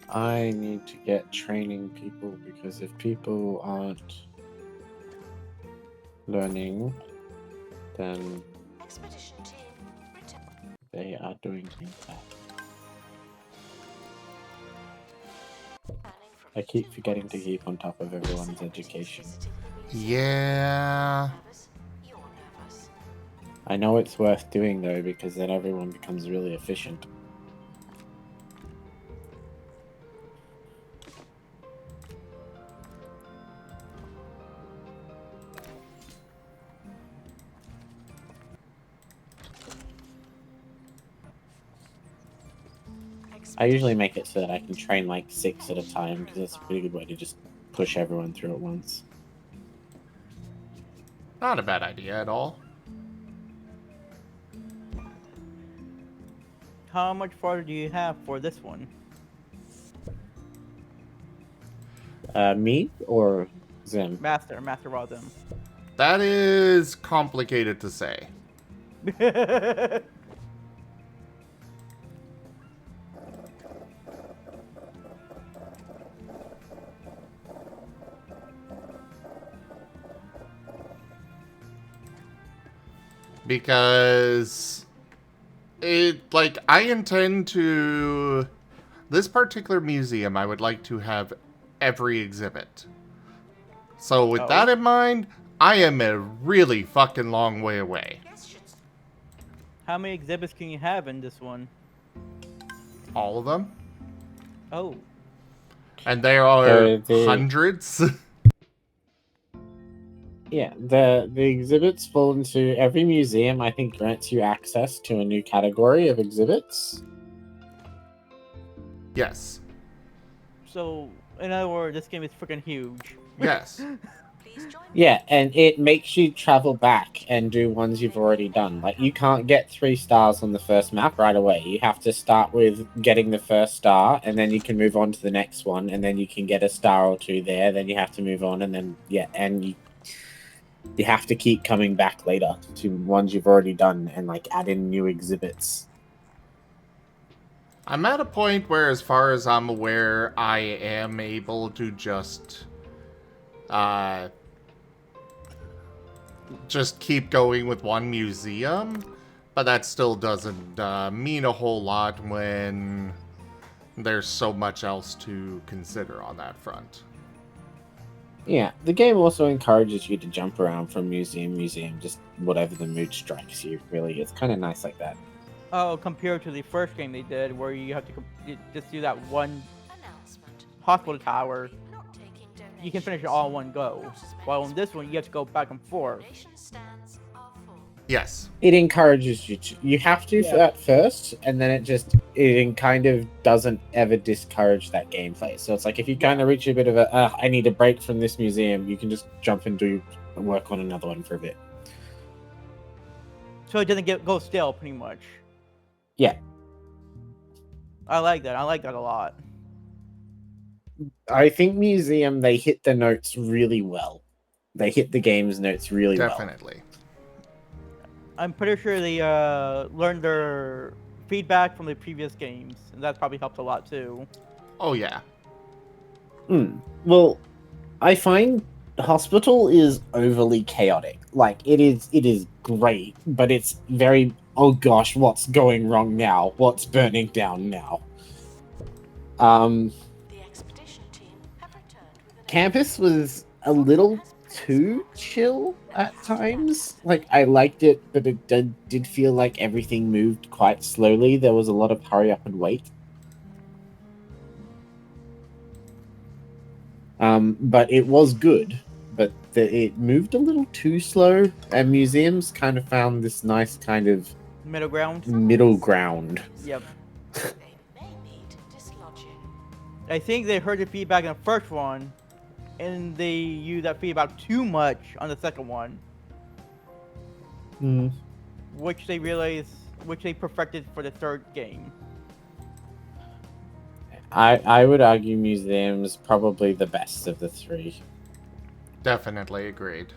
I need to get training people, because if people aren't learning, then Expedition team, return. they are doing things bad. I keep forgetting to keep on top of everyone's education. Yeah. I know it's worth doing though, because then everyone becomes really efficient. I usually make it so that I can train like 6 at a time, because that's a pretty good way to just push everyone through at once. Not a bad idea at all. How much farther do you have for this one? Me or Zim? Master Raw them. That is complicated to say. Because I intend to, this particular museum, I would like to have every exhibit. So with that in mind, I am a really fucking long way away. How many exhibits can you have in this one? All of them. Oh. And there are hundreds. Yeah, the exhibits fall into every museum, I think, grants you access to a new category of exhibits. Yes. So, in other words, this game is freaking huge. Yes. Yeah, and it makes you travel back and do ones you've already done. Like, you can't get 3 stars on the first map right away. You have to start with getting the first star, and then you can move on to the next one, and then you can get a star or 2 there, then you have to move on, and then, yeah, and you have to keep coming back later to ones you've already done and, like, add in new exhibits. I'm at a point where, as far as I'm aware, I am able to just keep going with one museum, but that still doesn't mean a whole lot when there's so much else to consider on that front. Yeah, the game also encourages you to jump around from museum to museum, just whatever the mood strikes you, really. It's kind of nice like that. Oh, compared to the first game they did, where you have to just do that one hospital tower, you can finish it all in one go. While in this one, you have to go back and forth. Yes. It encourages you to. You have to at first, and then it kind of doesn't ever discourage that gameplay. So it's like, if you kind of reach a bit of I need a break from this museum, you can just jump and work on another one for a bit. So it doesn't go stale, pretty much. Yeah. I like that. I like that a lot. I think Museum, they hit the notes really well. They hit the game's notes really well. Definitely. I'm pretty sure they learned their feedback from the previous games, and that probably helped a lot too. Oh yeah. Well, I find Hospital is overly chaotic. Like, it is great, but it's very, oh gosh, what's going wrong now? What's burning down now? Campus was a little too chill at times. Like, I liked it, but it did feel like everything moved quite slowly. There was a lot of hurry up and wait. But it was good. But it moved a little too slow, and Museums kind of found this nice kind of middle ground. Yep. I think they heard the feedback in the first one, and they used that feedback too much on the second one. Which they perfected for the third game. I would argue Museum's probably the best of the 3. Definitely agreed.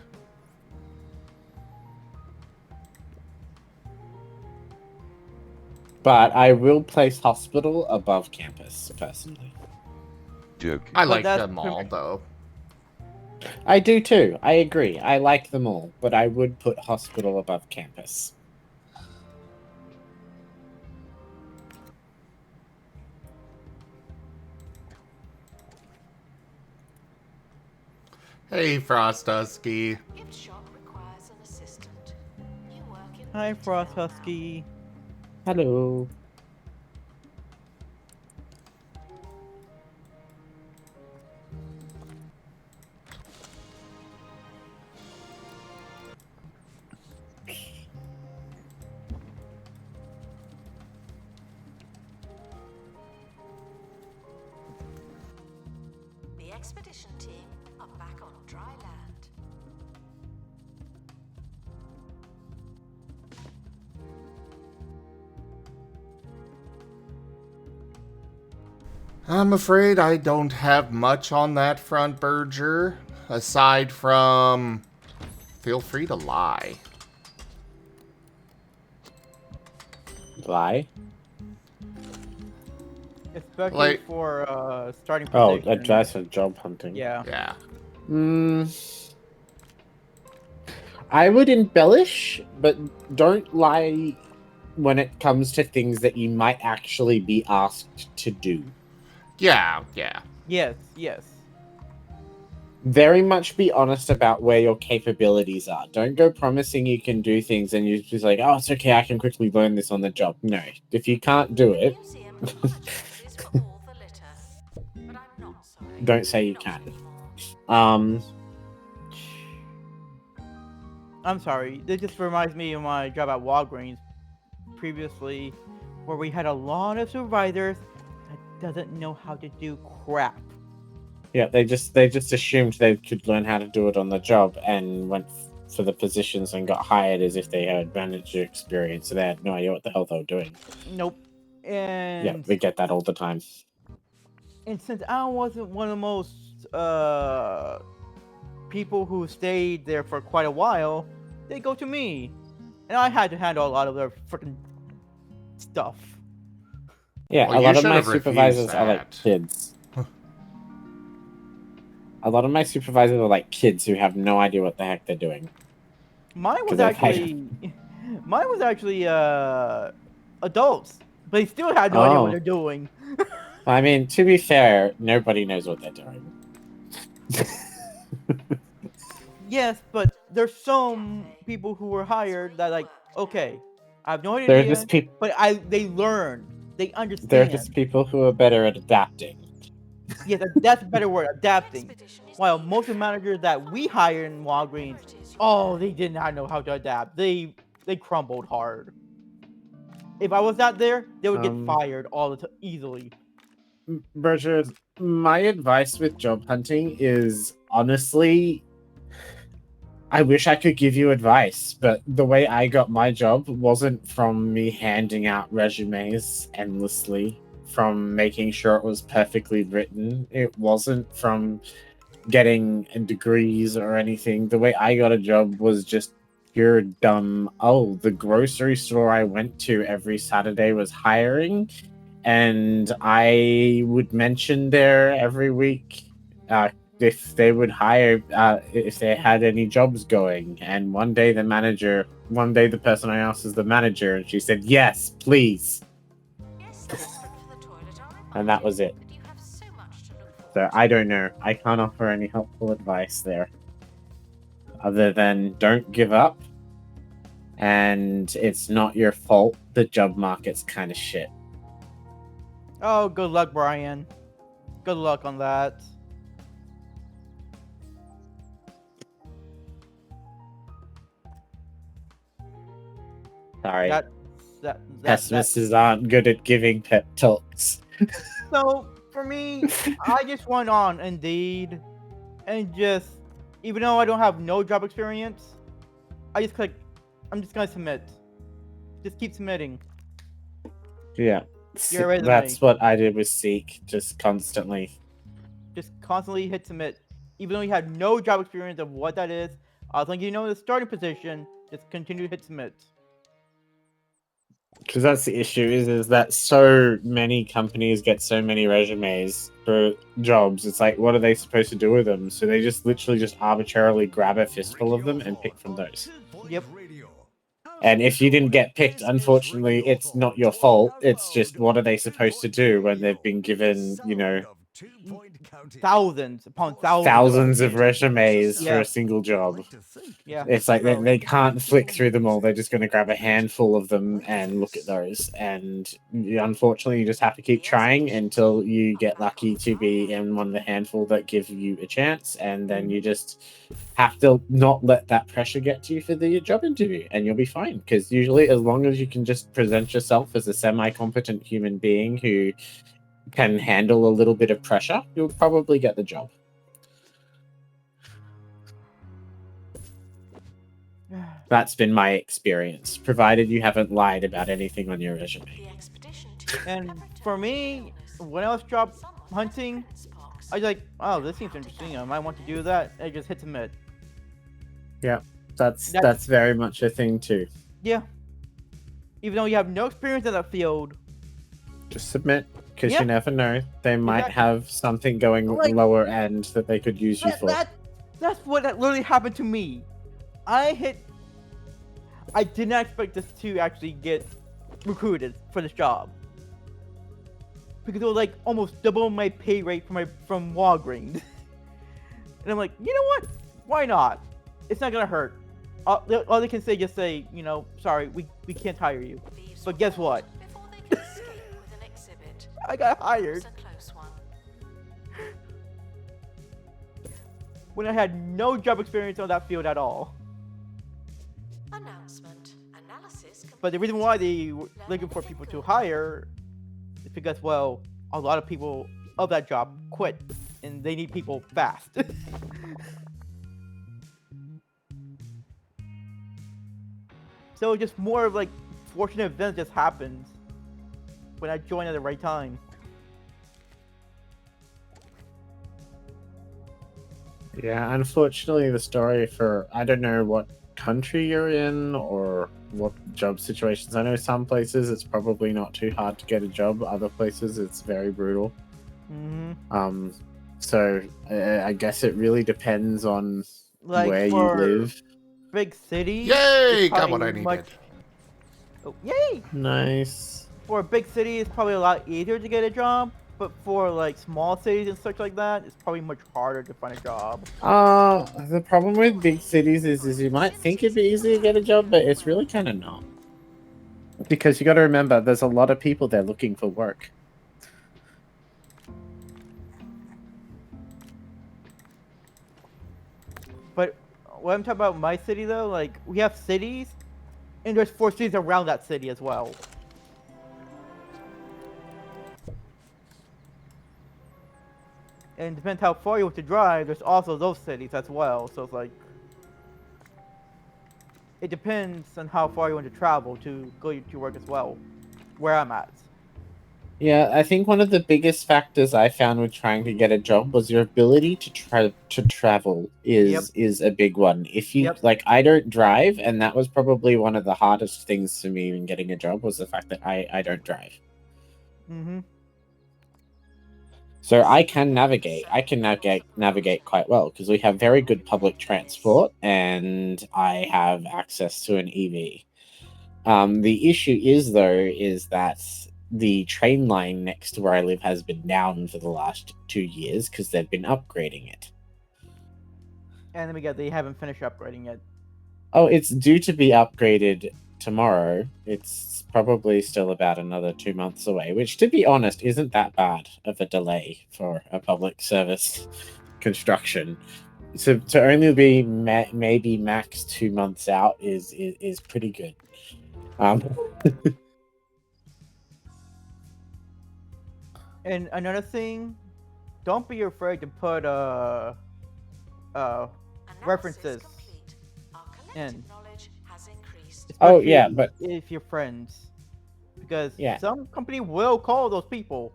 But I will place Hospital above Campus, personally. I like them all, though. I do too. I agree. I like them all, but I would put Hospital above Campus. Hey, Frost Husky. Hi, Frost Husky. Hello. The expedition team are back on dry land. I'm afraid I don't have much on that front, Berger. Aside from feel free to lie. Lie? Especially Like- for starting Oh, position. advice on job hunting. Yeah. Yeah. I would embellish, but don't lie when it comes to things that you might actually be asked to do. Yeah, yeah. Yes, yes. Very much be honest about where your capabilities are. Don't go promising you can do things and you're just like, oh, it's okay, I can quickly learn this on the job. No. If you can't do it, don't say you can. I'm sorry. This just reminds me of my job at Walgreens previously, where we had a lot of supervisors that doesn't know how to do crap. Yeah, they just assumed they could learn how to do it on the job and went for the positions and got hired as if they had manager experience. So they had no idea what the hell they were doing. Nope. And yeah, we get that all the time. And since I wasn't one of the most people who stayed there for quite a while, they go to me, and I had to handle a lot of their freaking stuff. Yeah, Well, a lot you of my should have refused supervisors are like that. kids. A lot of my supervisors are like kids who have no idea what the heck they're doing. Mine was 'Cause I've had- actually adults, but they still had no idea what Oh. they're doing. I mean, to be fair, nobody knows what they're doing. Yes, but there's some people who were hired that like, okay, I have no idea, They're just but they learn, they understand. They're just people who are better at adapting. Yeah, that's a better word, adapting. While most of the managers that we hired in Walgreens, oh, they did not know how to adapt. They crumbled hard. If I was not there, they would get fired all the time easily. Berger, my advice with job hunting is honestly, I wish I could give you advice, but the way I got my job wasn't from me handing out resumes endlessly, from making sure it was perfectly written. It wasn't from getting degrees or anything. The way I got a job was just pure dumb. Oh, the grocery store I went to every Saturday was hiring, and I would mention there every week if they would hire, if they had any jobs going. And one day the person I asked is the manager, and she said, yes, please. And that was it. So I don't know. I can't offer any helpful advice there. Other than don't give up. And it's not your fault. The job market's kind of shit. Oh, good luck, Brian. Good luck on that. Sorry. That Pessimists aren't good at giving pep talks. So for me, I just went on Indeed and just, even though I don't have no job experience, I just click, I'm just gonna submit. Just keep submitting. Yeah. Your resume. That's what I did with Seek, just constantly. Just constantly hit submit. Even though you had no job experience of what that is, as long as you know the starting position, just continue to hit submit. Because that's the issue, is that so many companies get so many resumes for jobs. It's like, what are they supposed to do with them? So they just literally just arbitrarily grab a fistful of them and pick from those. Yep. And if you didn't get picked, unfortunately, it's not your fault. It's just, what are they supposed to do when they've been given, Thousands upon thousands of resumes Yeah. for a single job? Yeah. It's like they can't flick through them all. They're just going to grab a handful of them and look at those. And unfortunately, you just have to keep trying until you get lucky to be in one of the handful that give you a chance. And then you just have to not let that pressure get to you for the job interview, and you'll be fine. Because usually, as long as you can just present yourself as a semi-competent human being who can handle a little bit of pressure, you'll probably get the job. That's been my experience, provided you haven't lied about anything on your resume. And for me, when I was job hunting, I was like, oh, this seems interesting. I might want to do that. I just hit submit. Yeah. That's very much a thing too. Yeah. Even though you have no experience in that field. Just submit, because Yeah. you never know. They might Exactly. have something going Like- lower end that they could use you for. That's what that literally happened to me. I did not expect this to actually get recruited for this job. Because it was like almost double my pay rate from Walgreens. And I'm like, you know what? Why not? It's not gonna hurt. All they can say, just say, sorry, we can't hire you. But guess what? I got hired. When I had no job experience on that field at all. But the reason why they were looking for people to hire is because, well, a lot of people of that job quit, and they need people fast. So just more of like fortunate events just happened when I joined at the right time. Yeah, unfortunately, the story for I don't know what country you're in or what job situations. I know some places it's probably not too hard to get a job. Other places it's very brutal. Mm-hmm. So I guess it really depends on where you for live. Big cities. Yay! it's Got what probably I needed. Oh, yay! Nice. For a big city, it's probably a lot easier to get a job. But for like small cities and such like that, it's probably much harder to find a job. The problem with big cities is you might think it'd be easy to get a job, but it's really kind of not. Because you got to remember, there's a lot of people there looking for work. But when I'm talking about my city though, like we have cities, and there's 4 cities around that city as well. And depends how far you want to drive, there's also those cities as well. So it's like, it depends on how far you want to travel to go to work as well, where I'm at. Yeah, I think one of the biggest factors I found with trying to get a job was your ability to travel is a big one. If you like, I don't drive, and that was probably one of the hardest things for me in getting a job was the fact that I don't drive. Mm-hmm. So I can navigate. I can navigate quite well because we have very good public transport, and I have access to an EV. The issue is that the train line next to where I live has been down for the last 2 years because they've been upgrading it. And then they haven't finished upgrading yet. Oh, it's due to be upgraded tomorrow. It's probably still about another 2 months away, which, to be honest, isn't that bad of a delay for a public service construction. So to only be maybe max 2 months out is pretty good. And another thing, don't be afraid to put references in. Oh yeah, but if you're friends, because yeah, some company will call those people.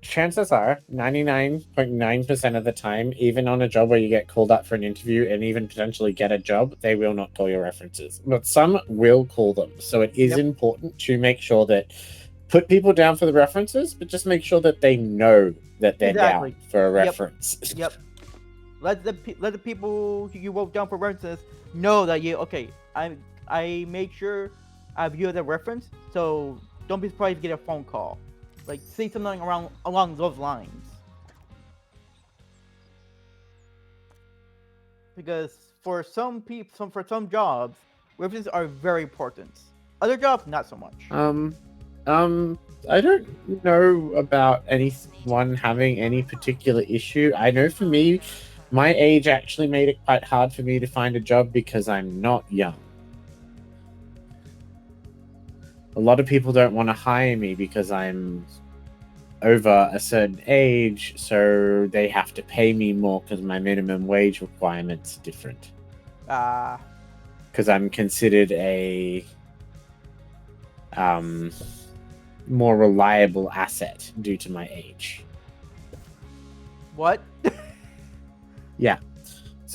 Chances are 99.9% of the time, even on a job where you get called up for an interview and even potentially get a job, they will not call your references. But some will call them. So it is important to make sure that put people down for the references, but just make sure that they know that they're down for a reference. Yep. Let the people you wrote down for references know that I made sure I view the reference, so don't be surprised if you get a phone call. Like, say something along those lines. Because for some people, for some jobs, references are very important. Other jobs, not so much. I don't know about anyone having any particular issue. I know for me, my age actually made it quite hard for me to find a job because I'm not young. A lot of people don't want to hire me because I'm over a certain age, so they have to pay me more because my minimum wage requirements are different. Because I'm considered a more reliable asset due to my age. What? Yeah.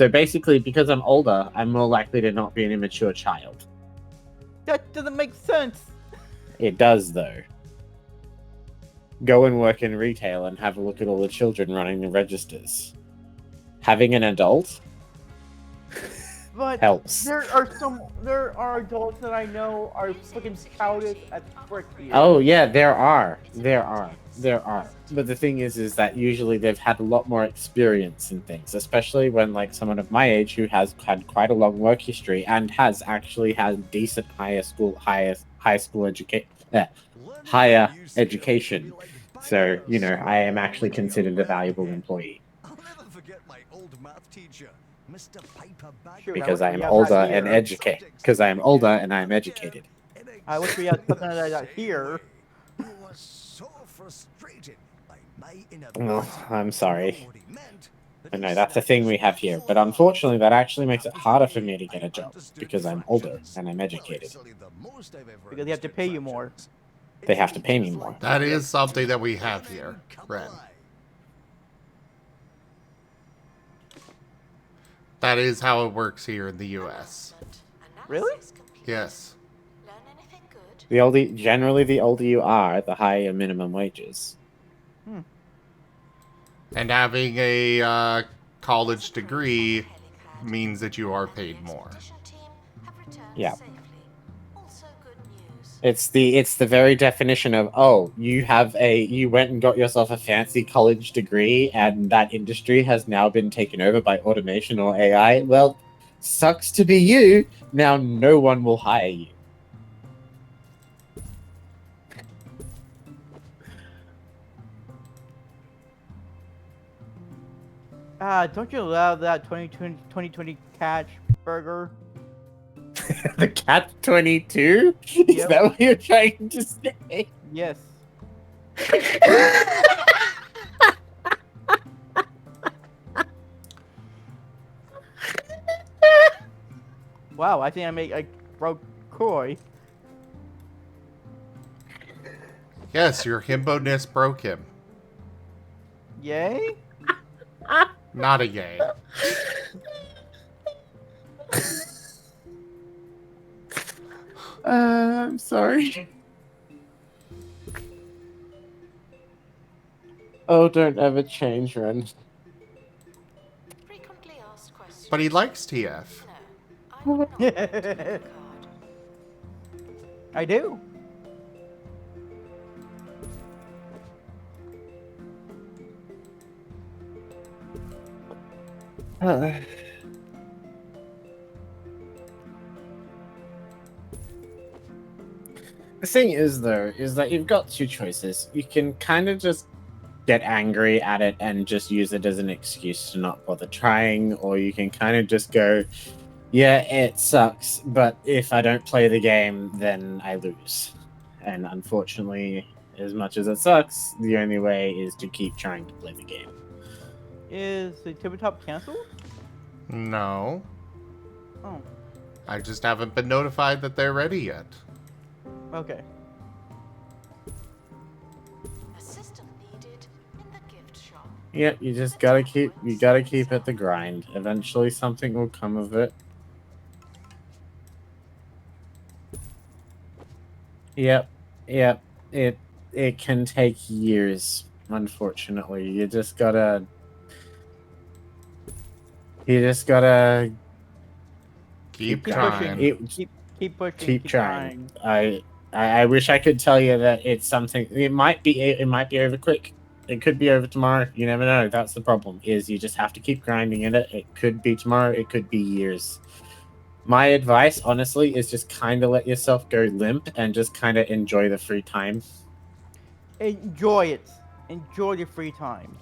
So basically, because I'm older, I'm more likely to not be an immature child. That doesn't make sense. It does, though. Go and work in retail and have a look at all the children running the registers. Having an adult But helps. there are adults that I know are fucking childish as frick here. Oh yeah, there are. But the thing is that usually they've had a lot more experience in things, especially when like someone of my age who has had quite a long work history and has actually had decent higher education. So, you know, I am actually considered a valuable employee. I'll never forget my old math teacher, Mr. Piper Bag. Because I am older and educated. Because I am older and I am educated. I wish we had something like that here. You were so frustrated by my Oh, I'm sorry. I know, that's a thing we have here. But unfortunately, that actually makes it harder for me to get a job. Because I'm older and I'm educated. Because they have to pay you more. They have to pay me more. That is something that we have here, Ren. That is how it works here in the US. Really? Yes. Generally, the older you are, the higher minimum wages. And having a college degree means that you are paid more. Yeah. It's the very definition of, oh, you went and got yourself a fancy college degree and that industry has now been taken over by automation or AI. Well, sucks to be you. Now no one will hire you. Don't you love that 2020 catch burger? The Cat 22? Is that what you're trying to say? Yes. Wow, I think I broke Koi. Yes, your himbo-ness broke him. Yay? Not a yay. I'm sorry. Oh, don't ever change, Ren. But he likes TF. I do. The thing is, though, is that you've got two choices. You can kind of just get angry at it and just use it as an excuse to not bother trying, or you can kind of just go, yeah, it sucks, but if I don't play the game, then I lose. And unfortunately, as much as it sucks, the only way is to keep trying to play the game. Is the tabletop canceled? No. Oh. I just haven't been notified that they're ready yet. Okay. Assistant needed in the gift shop. Yep, you just gotta keep at the grind. Eventually something will come of it. Yep. It can take years, unfortunately. You just gotta keep trying. Keep pushing. Keep trying. I wish I could tell you that it's something. It might be over quick. It could be over tomorrow. You never know. That's the problem. Is you just have to keep grinding in it. It could be tomorrow. It could be years. My advice, honestly, is just kind of let yourself go limp and just kind of enjoy the free time. Enjoy it. Enjoy your free time.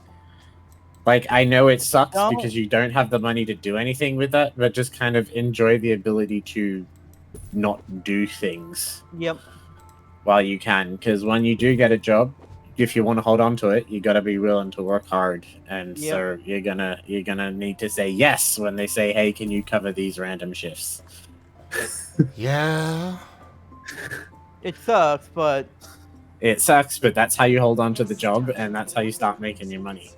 Like, I know it sucks because you don't have the money to do anything with that, but just kind of enjoy the ability to not do things. Yep. While you can, because when you do get a job, if you want to hold on to it, you got to be willing to work hard, and so you're gonna need to say yes when they say, "Hey, can you cover these random shifts?" Yeah. It sucks, but that's how you hold on to the job, and that's how you start making your money.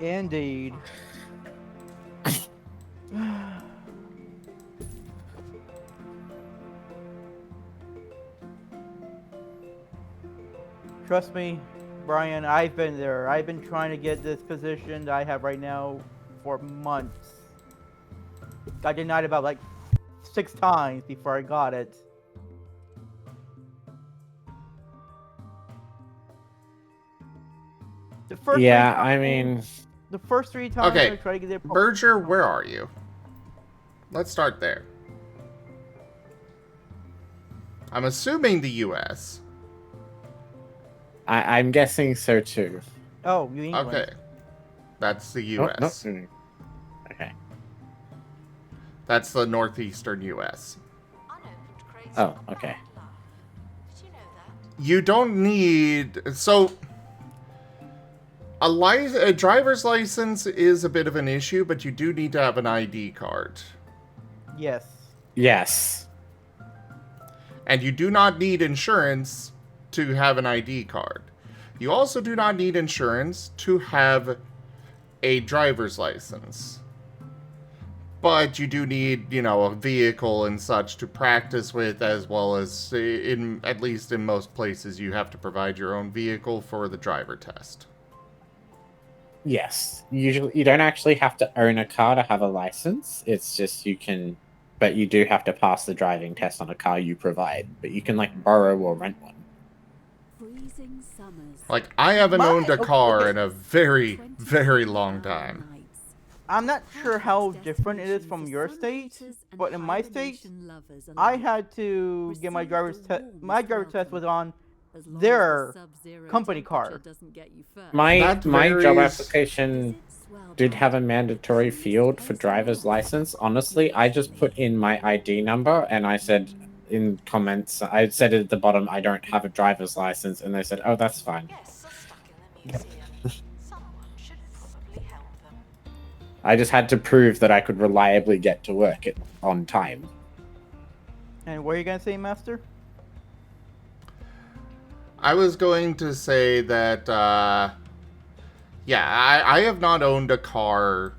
Indeed. Trust me, Brian, I've been there. I've been trying to get this position that I have right now for months. Got denied about like 6 times before I got it. The first Yeah, 3 times, I mean... the first 3 times Okay, I tried to get it. Berger, where are you? Let's start there. I'm assuming the U.S. I'm guessing so too. Oh, New England. Okay. That's the Oh, U.S. no. Okay. That's the northeastern U.S. Oh, okay. You don't need... So, a driver's license is a bit of an issue, but you do need to have an ID card. Yes. Yes. And you do not need insurance to have an ID card. You also do not need insurance to have a driver's license. But you do need, a vehicle and such to practice with, as well as, at least in most places, you have to provide your own vehicle for the driver test. Yes. Usually, you don't actually have to own a car to have a license. It's just you can... But you do have to pass the driving test on a car you provide. But you can, borrow or rent one. Like, I haven't owned a car in a very, very long time. I'm not sure how different it is from your state, but in my state, I had to get my driver's test. My driver's test was on their company car. My job application did have a mandatory field for driver's license. Honestly, I just put in my ID number and I said in comments, I said at the bottom, I don't have a driver's license, and they said, oh, that's fine. I just had to prove that I could reliably get to work on time. And what are you going to say, Master? I was going to say that, I have not owned a car.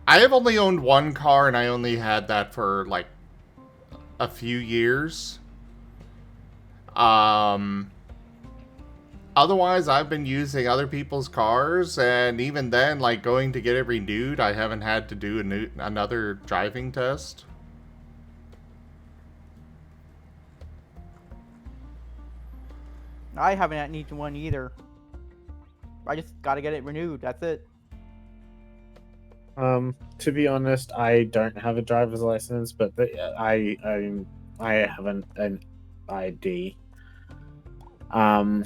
I have only owned one car, and I only had that for, a few years. Otherwise, I've been using other people's cars, and even then, going to get it renewed, I haven't had to do another driving test. I haven't had need one either. I just gotta get it renewed. That's it. To be honest, I don't have a driver's license, but I have an ID. Well,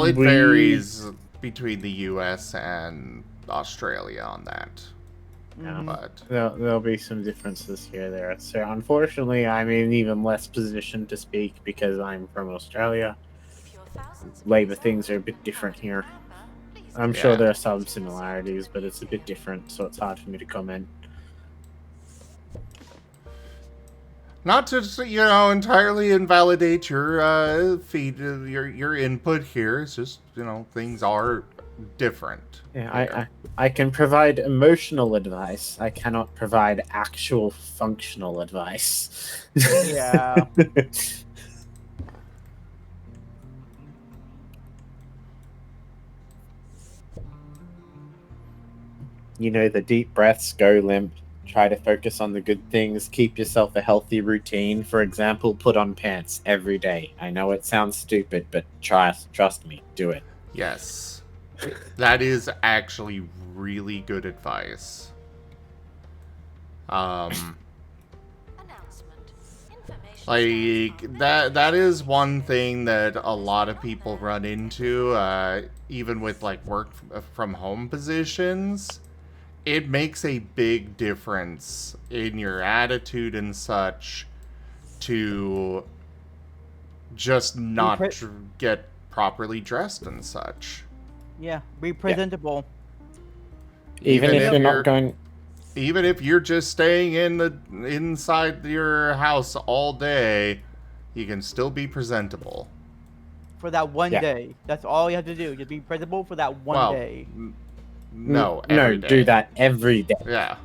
it varies between the U.S. and Australia on that. Yeah, but there'll be some differences here there. So unfortunately, I'm in even less position to speak because I'm from Australia. Labor things are a bit different here. I'm sure there are some similarities, but it's a bit different, so it's hard for me to comment. Not to, entirely invalidate your feed, your input here. It's just, things are different. Yeah, I can provide emotional advice. I cannot provide actual functional advice. Yeah. The deep breaths, go limp, try to focus on the good things, keep yourself a healthy routine. For example, put on pants every day. I know it sounds stupid, but trust me, do it. Yes. That is actually really good advice. That is one thing that a lot of people run into, even with work from home positions. It makes a big difference in your attitude and such to just not get properly dressed and such. Yeah, be presentable. Even if you're not going... Even if you're just staying inside your house all day, you can still be presentable. For that one day. That's all you have to do. Just be presentable for that one day. No, No, every day. do that every day. Yeah.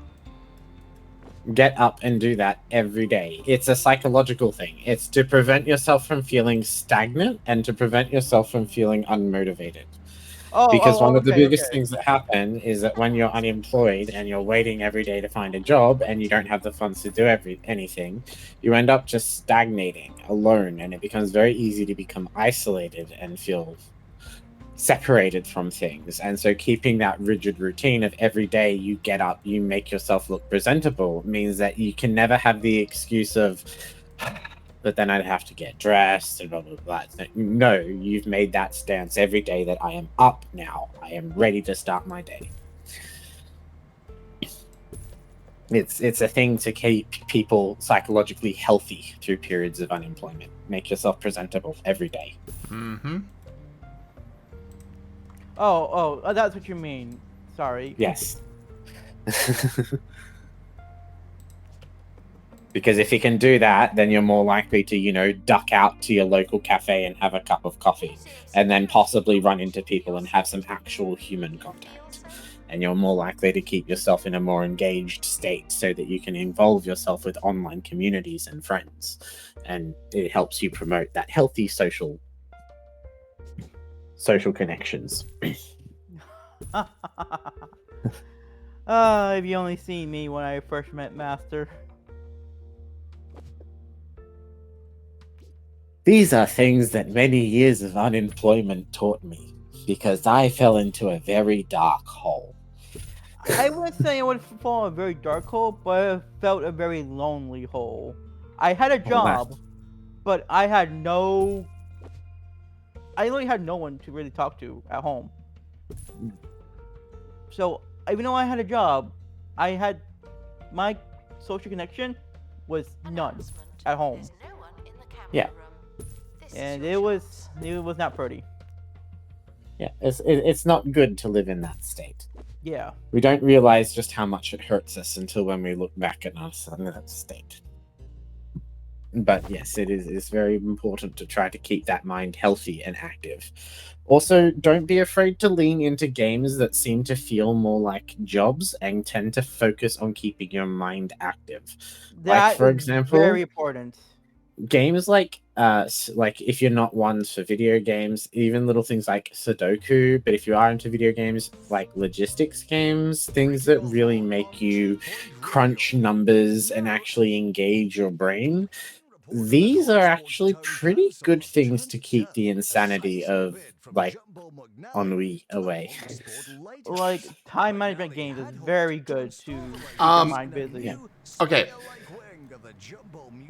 Get up and do that every day. It's a psychological thing. It's to prevent yourself from feeling stagnant and to prevent yourself from feeling unmotivated. Because one of the biggest things that happen is that when you're unemployed and you're waiting every day to find a job and you don't have the funds to do anything, you end up just stagnating alone, and it becomes very easy to become isolated and feel separated from things. And so keeping that rigid routine of every day you get up, you make yourself look presentable, means that you can never have the excuse of, but then I'd have to get dressed and blah, blah, blah. No, you've made that stance every day that I am up now. I am ready to start my day. It's a thing to keep people psychologically healthy through periods of unemployment. Make yourself presentable every day. Mm-hmm. Oh, that's what you mean. Sorry. Yes. Because if you can do that, then you're more likely to, duck out to your local cafe and have a cup of coffee, and then possibly run into people and have some actual human contact. And you're more likely to keep yourself in a more engaged state so that you can involve yourself with online communities and friends. And it helps you promote that healthy social connections. If you only seen me when I first met Master. These are things that many years of unemployment taught me, because I fell into a very dark hole. I wouldn't say I would fall in a very dark hole, but I felt a very lonely hole. I had a job, but I really had no one to really talk to at home. So even though I had a job, my social connection was none at home. Yeah. And it was not pretty. Yeah, it's not good to live in that state. Yeah. We don't realize just how much it hurts us until when we look back at us in that state. But yes, it's very important to try to keep that mind healthy and active. Also, don't be afraid to lean into games that seem to feel more like jobs and tend to focus on keeping your mind active. That for is example, very important. Games like if you're not one for video games, even little things like Sudoku, but if you are into video games, like logistics games, things that really make you crunch numbers and actually engage your brain, these are actually pretty good things to keep the insanity of ennui away. Like time management games is very good to keep your mind busy. Yeah. Okay.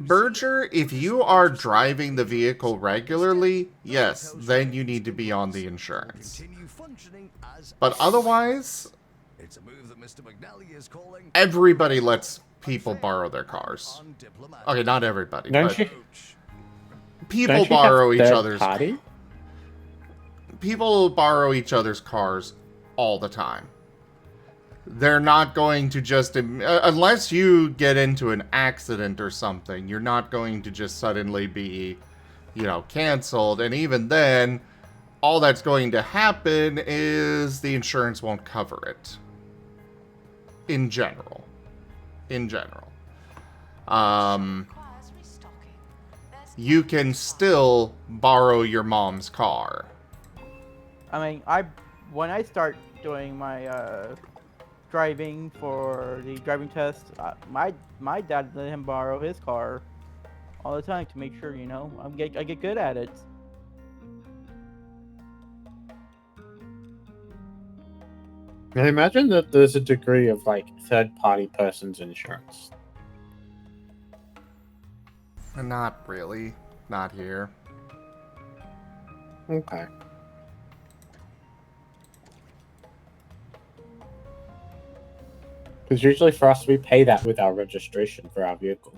Berger, if you are driving the vehicle regularly, yes, then you need to be on the insurance. But otherwise, everybody lets people borrow their cars. Okay, not everybody, but people borrow each other's cars. People borrow each other's cars all the time. They're not going to just, unless you get into an accident or something, you're not going to just suddenly be, canceled. And even then, all that's going to happen is the insurance won't cover it. In general. You can still borrow your mom's car. I mean, when I start doing my driving for the driving test, my dad let him borrow his car all the time to make sure I get good at it. I imagine that there's a degree of third-party person's insurance. Not really. Not here. Okay. Because usually for us, we pay that with our registration for our vehicle.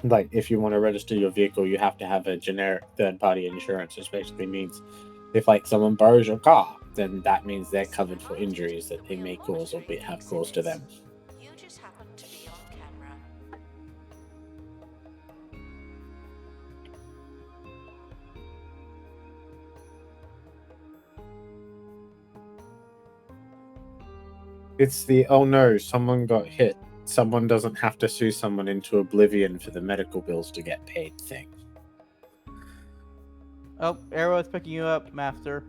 Like, if you want to register your vehicle, you have to have a generic third-party insurance, which basically means if, someone borrows your car, then that means they're covered for injuries that they may cause or have caused to them. You just happen to be on camera. It's the, oh no, someone got hit. Someone doesn't have to sue someone into oblivion for the medical bills to get paid thing. Oh, Arrow is picking you up, Master.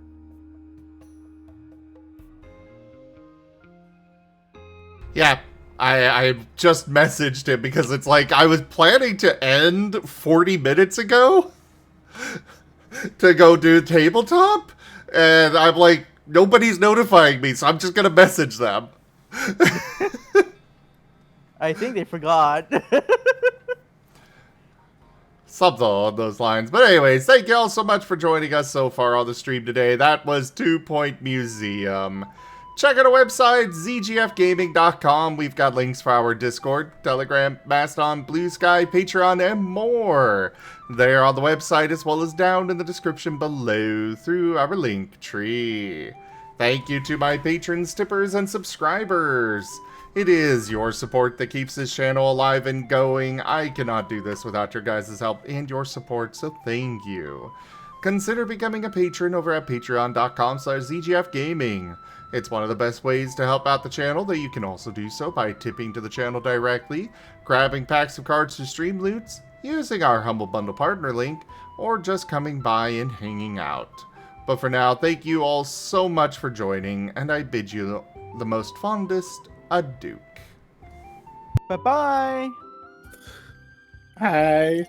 Yeah, I just messaged him because it's like I was planning to end 40 minutes ago to go do tabletop, and I'm like, nobody's notifying me, so I'm just gonna message them. I think they forgot. Something along those lines. But anyways, thank you all so much for joining us so far on the stream today. That was 2 Point Museum. Check out our website, zgfgaming.com. We've got links for our Discord, Telegram, Mastodon, Blue Sky, Patreon, and more. They're on the website as well as down in the description below through our link tree. Thank you to my patrons, tippers, and subscribers. It is your support that keeps this channel alive and going. I cannot do this without your guys' help and your support, so thank you. Consider becoming a patron over at patreon.com/zgfgaming. It's one of the best ways to help out the channel, though you can also do so by tipping to the channel directly, grabbing packs of cards to stream loots, using our Humble Bundle partner link, or just coming by and hanging out. But for now, thank you all so much for joining, and I bid you the most fondest adieu. Bye-bye. Hi.